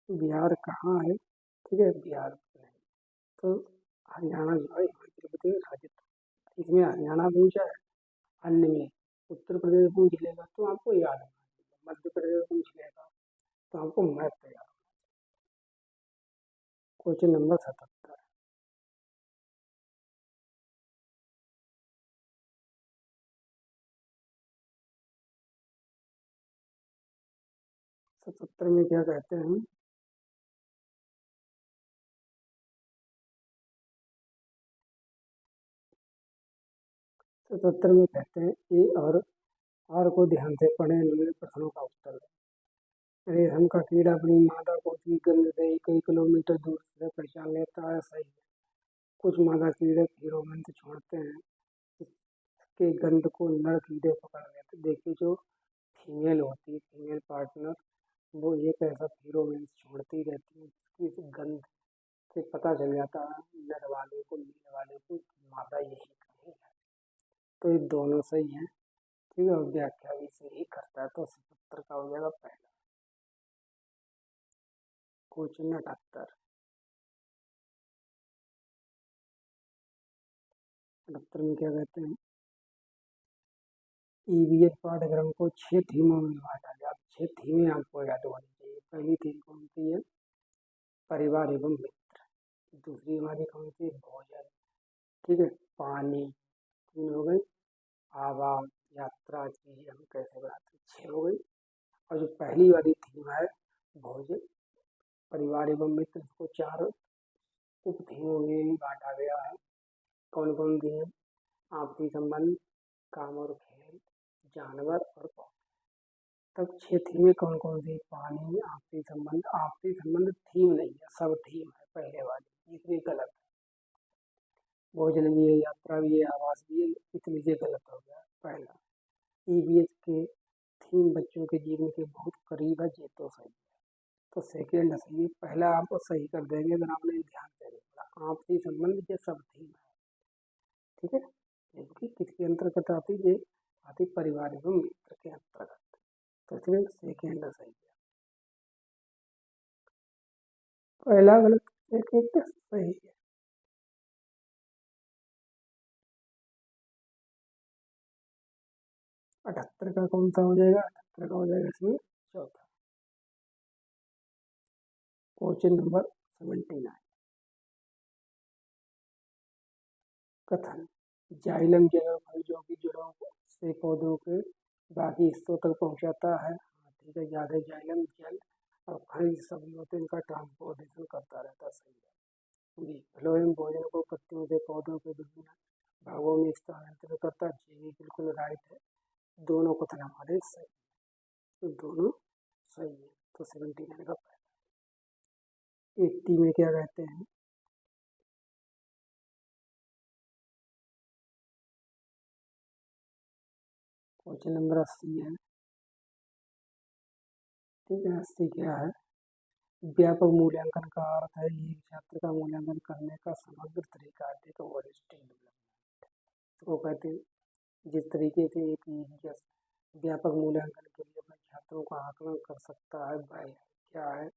बिहार कहाँ है, ठीक है, बिहार नहीं। तो हरियाणा जो है हिमाचल प्रदेश, राजस्थान, इसमें हरियाणा पूछा है, अन्य में उत्तर प्रदेश पूछ लेगा तो आपको याद है, मध्य प्रदेश पूछ लेगा तो आपको मैप तैयार। क्वेश्चन नंबर 77 77 में क्या कहते हैं, 77 में कहते हैं ए और आर को ध्यान से पढ़ें, निम्न प्रश्नों का उत्तर दें। रेशम का कीड़ा अपनी मादा को उसकी गंध से कई किलोमीटर दूर से पहचान लेता है, सही है। कुछ मादा कीड़े फेरोमोन से छोड़ते हैं, इसके गंध को नर कीड़े पकड़ लेते। देखिए जो फीमेल होती है, फीमेल पार्टनर, वो एक ऐसा फेरोमोन छोड़ती रहती है जिसकी इस गंध से पता चल जाता है नर वाले को, मेल वाले को, मादा यही कहीं है। तो ये दोनों सही है। ठीक है, और व्याख्या भी सही करता है, तो 77 का हो जाएगा पहला। क्वेश्चन 78, 78 में क्या कहते हैं, ईवीएस पाठ्यक्रम को 6 थीमों में बांटा गया। 6 थीमें आपको याद होनी चाहिए। पहली थीम कौन सी है, परिवार एवं मित्र। दूसरी हमारी कौन सी, भोजन। ठीक है, पानी, 3 हो गई। आवास, यात्रा, चीजें हम कैसे बनाते, 6 हो गई। और जो पहली वाली थीम है भोजन, परिवार एवं मित्र, इसको 4 उप थीमों में बांटा गया है। कौन कौन सी है, आपसी संबंध, काम और खेल, जानवर और पौधे। तब 6 थीमें कौन कौन सी, पानी, आपसी संबंध। आपसी संबंध थीम नहीं है, सब थीम है पहले वाली, तीसरी गलत है। भोजन भी है, यात्रा भी है, आवास भी है, इसलिए ये गलत हो गया पहला। ईवीएस के थीम बच्चों के जीवन के बहुत करीब है, ये तो सही है। तो सेकेंड सही है, पहला आप सही कर देंगे अगर आपने ध्यान से देखा। आपसी संबंध ये सब थीम है। ठीक है, क्योंकि किसके अंतर्गत आती, ये आती परिवार एवं मित्र के अंतर्गत, तो इसलिए सेकेंड सही है। पहला गलत, सेकेंड सही है। 78 का कौन सा हो जाएगा, 78 का हो जाएगा इसमें चौथा। क्वेश्चन नंबर 79, कथन, जाइलम जैव खनिजों की जड़ों से पौधों के बाकी हिस्सों तक पहुंचाता है। हाँ, ठीक है, याद है, जाइलम जल और खनिज सभी होते हैं, इनका ट्रांसपोर्टेशन करता रहता है, सही है। जी, फ्लोएम भोजन को पत्तियों से पौधों के विभिन्न भागों में स्थानांतरित करता है, जी भी बिल्कुल राइट है। दोनों कथन हमारे सही, तो दोनों सही है। तो 79 का पहला। 80 में क्या कहते हैं, क्वेश्चन नंबर 80 है। ठीक है, 80 क्या है, व्यापक मूल्यांकन का अर्थ है एक छात्र का मूल्यांकन करने का समग्र तरीका, एक होलिस्टिक डेवलपमेंट को कहते हैं। जिस तरीके से एक ईवीएस व्यापक मूल्यांकन के लिए अपने छात्रों का आकलन कर सकता है, वह क्या है,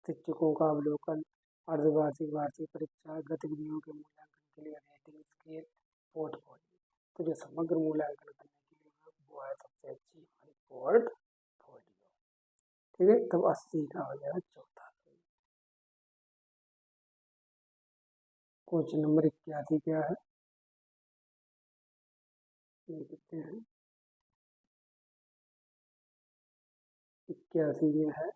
शिक्षकों का अवलोकन, अर्धवार्षिक, वार्षिक परीक्षा, गतिविधियों के मूल्यांकन के लिए रेटिंग स्केल, पोर्टफोलियो। तो जो समग्र मूल्यांकन करने के लिए वो है सबसे अच्छी हमारी पोर्टफोलियो। ठीक है, तब 80 का हो जाएगा चौथा। क्वेश्चन नंबर 81 क्या है, ये देखते हैं। 81 में है,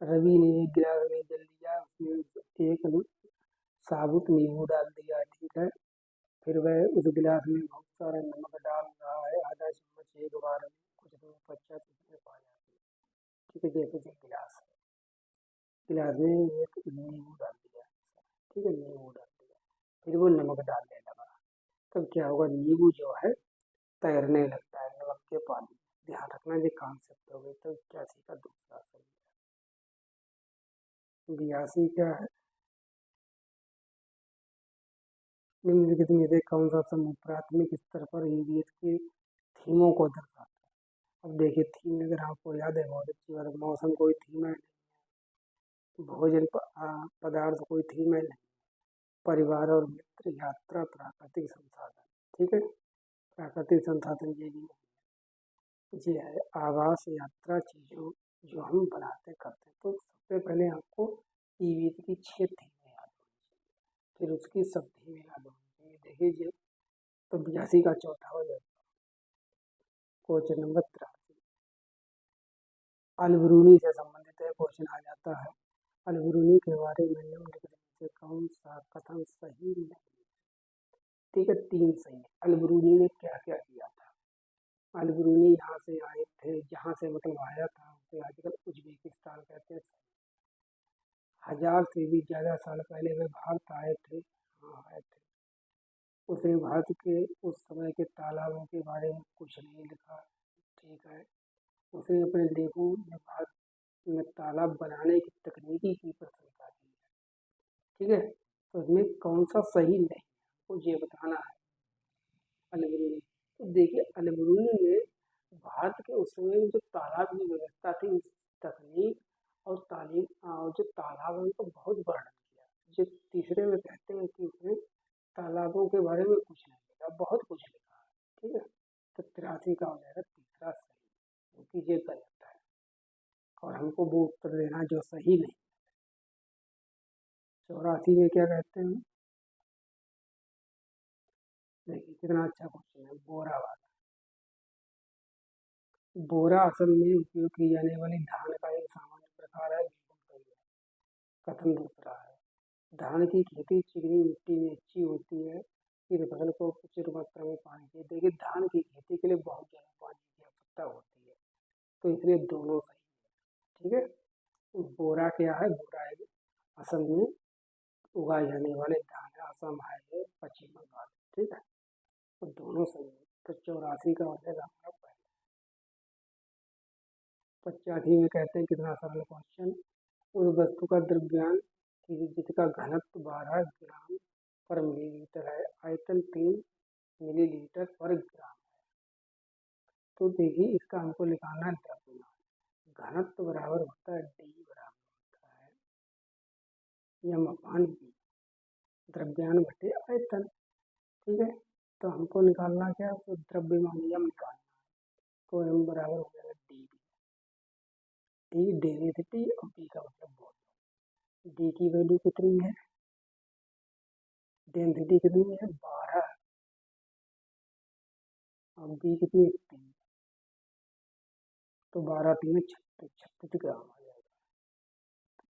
रवि ने एक गिलास में जल लिया, उसमें एक साबुत नींबू डाल दिया। ठीक है, फिर वह उस गिलास में बहुत सारा नमक डाल रहा है, आधा चम्मच एक बार में, कुछ देर पश्चात उसमें पा जाती है। ठीक है, जैसे कि गिलास है, गिलास में एक नींबू डाल दिया, ठीक है, नींबू डाल दिया, फिर वो नमक डालने लगा। तब क्या होगा, नींबू जो है तैरने लगता है नमक के पानी में। ध्यान रखना ये कॉन्सेप्ट हो गई। तो 81 का दूसरा सही है। 82 क्या है, निम्नलिखित में से कौन सा समूह प्राथमिक स्तर पर ईवीएस के थीमों को दर्शाता है। अब देखिए थीम अगर आपको याद है बहुत अच्छी बात है, मौसम कोई थीम है, भोजन पदार्थ कोई थीम है नहीं, परिवार और मित्र, यात्रा, प्राकृतिक संसाधन। ठीक है, प्राकृतिक संसाधन ये भी ये है आवास, यात्रा, चीजों जो हम बनाते करते हैं। तो सबसे पहले आपको ईवीएस की 6 थीमें याद होनी चाहिए, फिर उसकी सब थीमें याद होनी चाहिए। देखिए तो 82 का चौथा हो जाएगा। क्वेश्चन नंबर 83 अलबरूनी से संबंधित है, क्वेश्चन आ जाता है। अलबरूनी के बारे में निम्नलिखित में से कौन सा कथन सही नहीं। ठीक है, 3 सही है। अलबरूनी ने क्या क्या किया था। अलबरूनी यहाँ से आए थे, जहाँ से मतलब आया था उसे आजकल उज्बेकिस्तान कहते हैं। 1000 से भी ज़्यादा साल पहले वे भारत आए थे। हाँ आए थे। उसने भारत के उस समय के तालाबों के बारे में कुछ नहीं लिखा। ठीक है, उसने अपने लेखों में भारत में तालाब बनाने की तकनीकी की प्रशंसा की है। ठीक है, तो इसमें कौन सा सही नहीं है मुझे बताना है। अलबरूनी, तो देखिए अलबरूनी ने भारत के उस समय में जो तालाब की व्यवस्था थी, उस तकनीक और तालीम और जो तालाब है उनको बहुत वर्णन किया। जो तीसरे में कहते हैं कि उसने तालाबों के बारे में कुछ नहीं लिखा, बहुत कुछ लिखा है। ठीक है, तो 83 का हो जाएगा तीसरा सही, क्योंकि ये गलत है और हमको वो उत्तर देना जो सही नहीं। 84 में क्या कहते हैं, देखिए कितना अच्छा क्वेश्चन है। बोरा वाला, बोरा असल में उपयोग की जाने वाली धान का एक सामान्य प्रकार है, बिल्कुल सही है। कथन दूसरा है, धान की खेती चिकनी मिट्टी में अच्छी होती है, इस फसल को प्रचुर मात्रा में पानी चाहिए। देखिए धान की खेती के लिए बहुत ज़्यादा पानी की आवश्यकता होती है, तो इसलिए दोनों सही है। ठीक है, तो बोरा क्या है, बोरा है असल में उगाए जाने वाले धान है, असम है, पश्चिम बंगाल। ठीक है, तो दोनों सही है। तो 84 का हो जाएगा हमारा पहला। 85 में कहते हैं कितना सरल क्वेश्चन, उस वस्तु का द्रव्यमान की जिसका घनत्व 12 ग्राम पर मिलीलीटर है, आयतन 3 मिलीलीटर पर ग्राम। तो देखिए इसका हमको निकालना है द्रव्यमान। घनत्व बराबर होता है डी बराबर होता है एम अपान बी, द्रव्यमान बटे आयतन। ठीक है, तो हमको निकालना क्या है, तो द्रव्यमान एम निकालना। तो एम बराबर हो जाएगा डी बी। डी डेंसिटी और बी का मतलब वॉल्यूम। डी की वैल्यू कितनी है, डेंसिटी कितनी है 12 और बी कितनी है 3, तो 12 3 36 ग्राम आ जाएगा।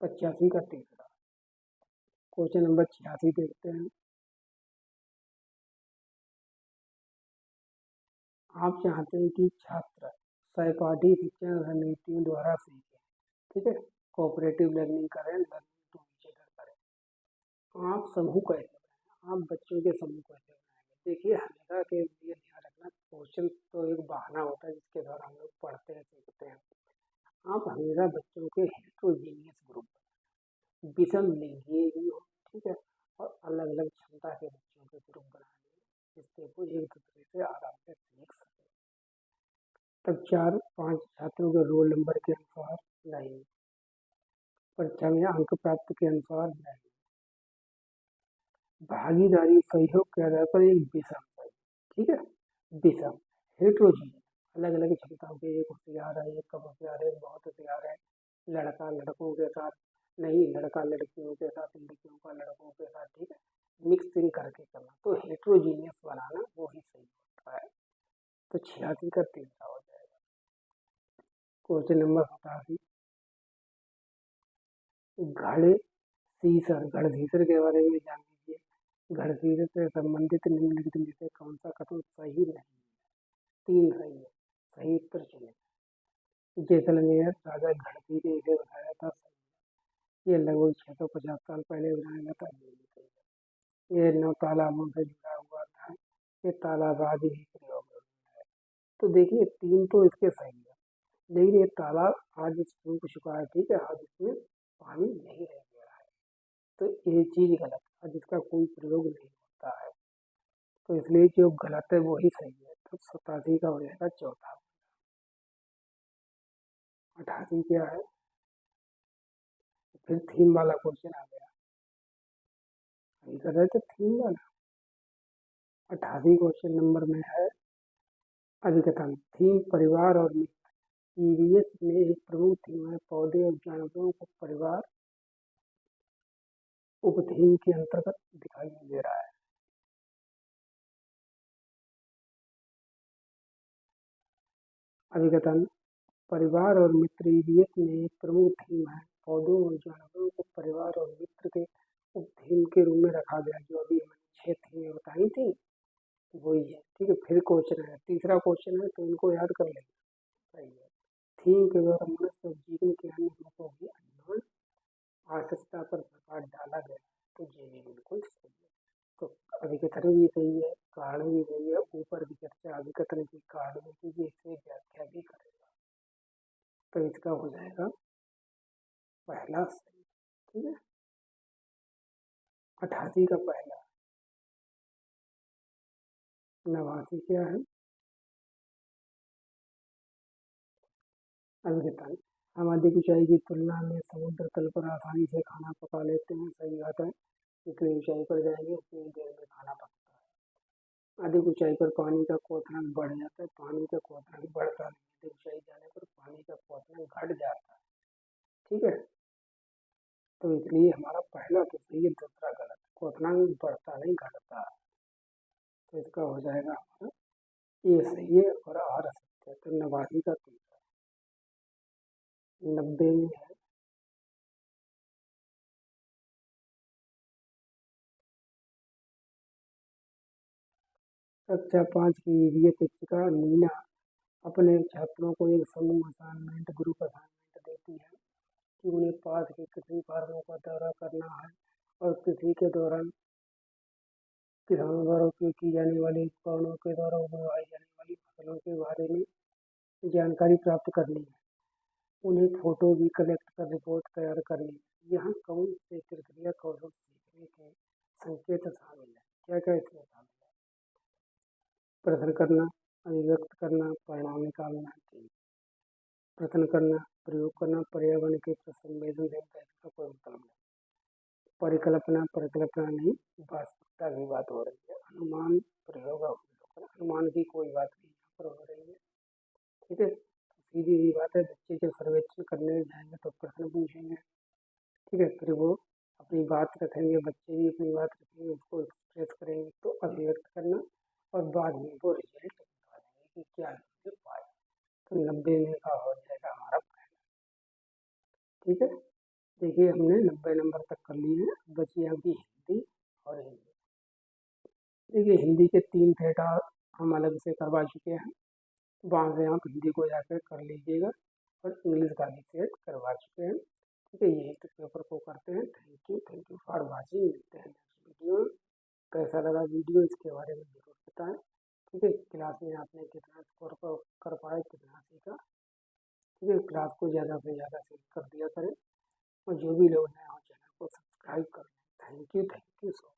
85 का तीसरा क्वेश्चन नंबर 86 देखते हैं। आप चाहते हैं कि छात्र सहपाठी शिक्षण रणनीतियों द्वारा सीखें। ठीक है, कोऑपरेटिव लर्निंग करें, लर्निंग टू टुगेदर करें। आप समूह कैसे बनाएं, आप बच्चों के समूह कैसे बनाएंगे। देखिए हमेशा के लिए ध्यान रखना, क्वेश्चन तो एक बहाना होता है जिसके द्वारा हम लोग पढ़ते हैं सीखते हैं। आप हमेशा बच्चों के हेट्रोजीनियस ग्रुप, विषम लिंगीय भी हो, ठीक है, और अलग अलग क्षमता के बच्चों के ग्रुप बनाने, जिससे वो एक दूसरे से आराम से सीख सके। तब 4 5 छात्रों के रोल नंबर के अनुसार नहीं, परीक्षा में अंक प्राप्त के अनुसार नहीं, भागीदारी सहयोग के आधार पर एक विषम है। ठीक है, विषम हेट्रोजीनियस, अलग अलग क्षमताओं के, एक होशियार है, एक कम होशियार है, एक बहुत होशियार है, लड़का लड़कों के साथ नहीं, लड़का लड़कियों के साथ, लड़कियों का लड़कों के साथ। ठीक है, मिक्सिंग करके करना, तो हेट्रोजीनियस बनाना वो ही सही होता है। तो 86 का तीसरा हो जाएगा। क्वेश्चन नंबर 87 घड़सीसर, घड़सीसर के बारे में जान लीजिए। घड़सीसर से संबंधित निम्नलिखित में से कौन सा कथन सही नहीं है। 3 सही है, सही उत्तर चुने। जैसलमेर राजा घड़सी ने इसे बताया था। ये लगभग 650 साल पहले बनाया गया था, ये भी सही है। ये 9 तालाबों से जुड़ा हुआ था, ये तालाब आज भी प्रयोग में है। तो देखिए 3 तो इसके सही है, लेकिन ये तालाब आज सूख चुका है, ठीक है, आज इसमें पानी नहीं रह गया है, तो ये चीज़ गलत है, आज इसका कोई प्रयोग नहीं होता है, तो इसलिए जो गलत है वही सही है। तो 87 का हो जाएगा चौथा। 88 क्या है, फिर थीम वाला क्वेश्चन आ गया, अभी कर रहे थे थीम वाला। 88 क्वेश्चन नंबर में है अभिकथन। थीम परिवार और मित्र। ईवीएस में एक प्रमुख थीम है पौधे और जानवरों को परिवार, उपथीम के अंतर्गत दिखाई दे रहा है। अभिकथन परिवार और मित्र ईवीएस में एक प्रमुख थीम है पौधों और जानवरों को परिवार और मित्र के उपथीम के रूप में रखा गया, जो अभी हमने 6 थीमें बताई थी वही है, ठीक है। फिर क्वेश्चन है, तीसरा क्वेश्चन है, तो इनको याद कर लेंगे, सही है। थीम के द्वारा मनुष्य और जीवन के अन्य रूपों की अनुमान आवश्यकता पर प्रकाश डाला गया, तो ये भी बिल्कुल सही है। तो अभिकथन भी सही है, कारण भी सही है, ऊपर की चर्चा अभिकथन की कारण की इसे व्याख्या भी करेगा, तो इसका हो जाएगा पहला सही, ठीक है। 88 का पहला। 89 क्या है, अभिकथन हम अधिक ऊंचाई की तुलना में समुद्र तल पर आसानी से खाना पका लेते हैं, सही बात है। जितनी ऊंचाई पर जाएंगे उतनी देर में खाना पकता है। अधिक ऊंचाई पर पानी का क्वथनांक बढ़ जाता है, पानी का क्वथनांक बढ़ता नहीं, अधिक ऊंचाई जाने पर पानी का क्वथनांक घट जाता है, ठीक है। तो इसलिए हमारा पहला तो सही है, दूसरा गलत, क्वथनांक बढ़ता नहीं घटता, तो इसका हो जाएगा हमारा ये सही है और आर असत्य है। तो 89 का तीसरा। 90 में है कक्षा 5 की ईवीएस शिक्षिका मीना अपने छात्रों को एक समूह असाइनमेंट, ग्रुप असाइनमेंट देती है कि उन्हें पास के कृषि फार्मों का दौरा करना है और कृषि के दौरान किसानों द्वारा उपयोग की जाने वाली उपकरणों के द्वारा उगाई जाने वाली फसलों के बारे में जानकारी प्राप्त करनी है। उन्हें फोटो भी कलेक्ट कर रिपोर्ट तैयार करनी है। यहाँ कौन से प्रक्रिया कौशल सीखने के संकेत शामिल है, क्या क्या इसमें शामिल है? प्रश्न करना, अभिव्यक्त करना, परिणाम निकालना, ठीक। प्रश्न करना, प्रयोग करना, पर्यावरण के संवेदनशील का कोई मतलब नहीं। परिकल्पना, परिकल्पना नहीं, वास्तविकता की बात हो रही है। अनुमान, प्रयोग, अवलोकन, अनुमान की कोई बात नहीं यहाँ पर हो रही है, ठीक है। सीधी सी बात है, बच्चे जब सर्वेक्षण करने जाएंगे तो प्रश्न पूछेंगे, ठीक है, फिर वो अपनी बात रखेंगे, बच्चे भी अपनी बात रखेंगे, उसको एक्सप्रेस करेंगे, तो अभिव्यक्त करना, और बाद में वो रिजल्ट बता देंगे कि क्या उन्होंने पाया। तो 90 में का हो जाएगा हमारा पहला, ठीक है। देखिए हमने 90 नंबर तक कर लिए हैं, बची आपकी हिंदी और इंग्लिश। देखिए हिंदी के 3 सेट हम अलग से करवा चुके हैं, वहाँ से आप हिंदी को जाकर कर लीजिएगा, और इंग्लिश का भी सेट करवा चुके हैं, ठीक है। यही तो पेपर को करते हैं। Thank you for watching. मिलते हैं नेक्स्ट वीडियो में। कैसा लगा वीडियो इसके बारे में जरूर बताएं, ठीक है। क्लास में आपने कितना स्कोर कर पाए, कितना सीखा, ठीक है। क्लास को ज़्यादा से ज़्यादा शेयर कर दिया करें, और जो भी लोग नए हो चैनल को सब्सक्राइब कर लें। Thank you so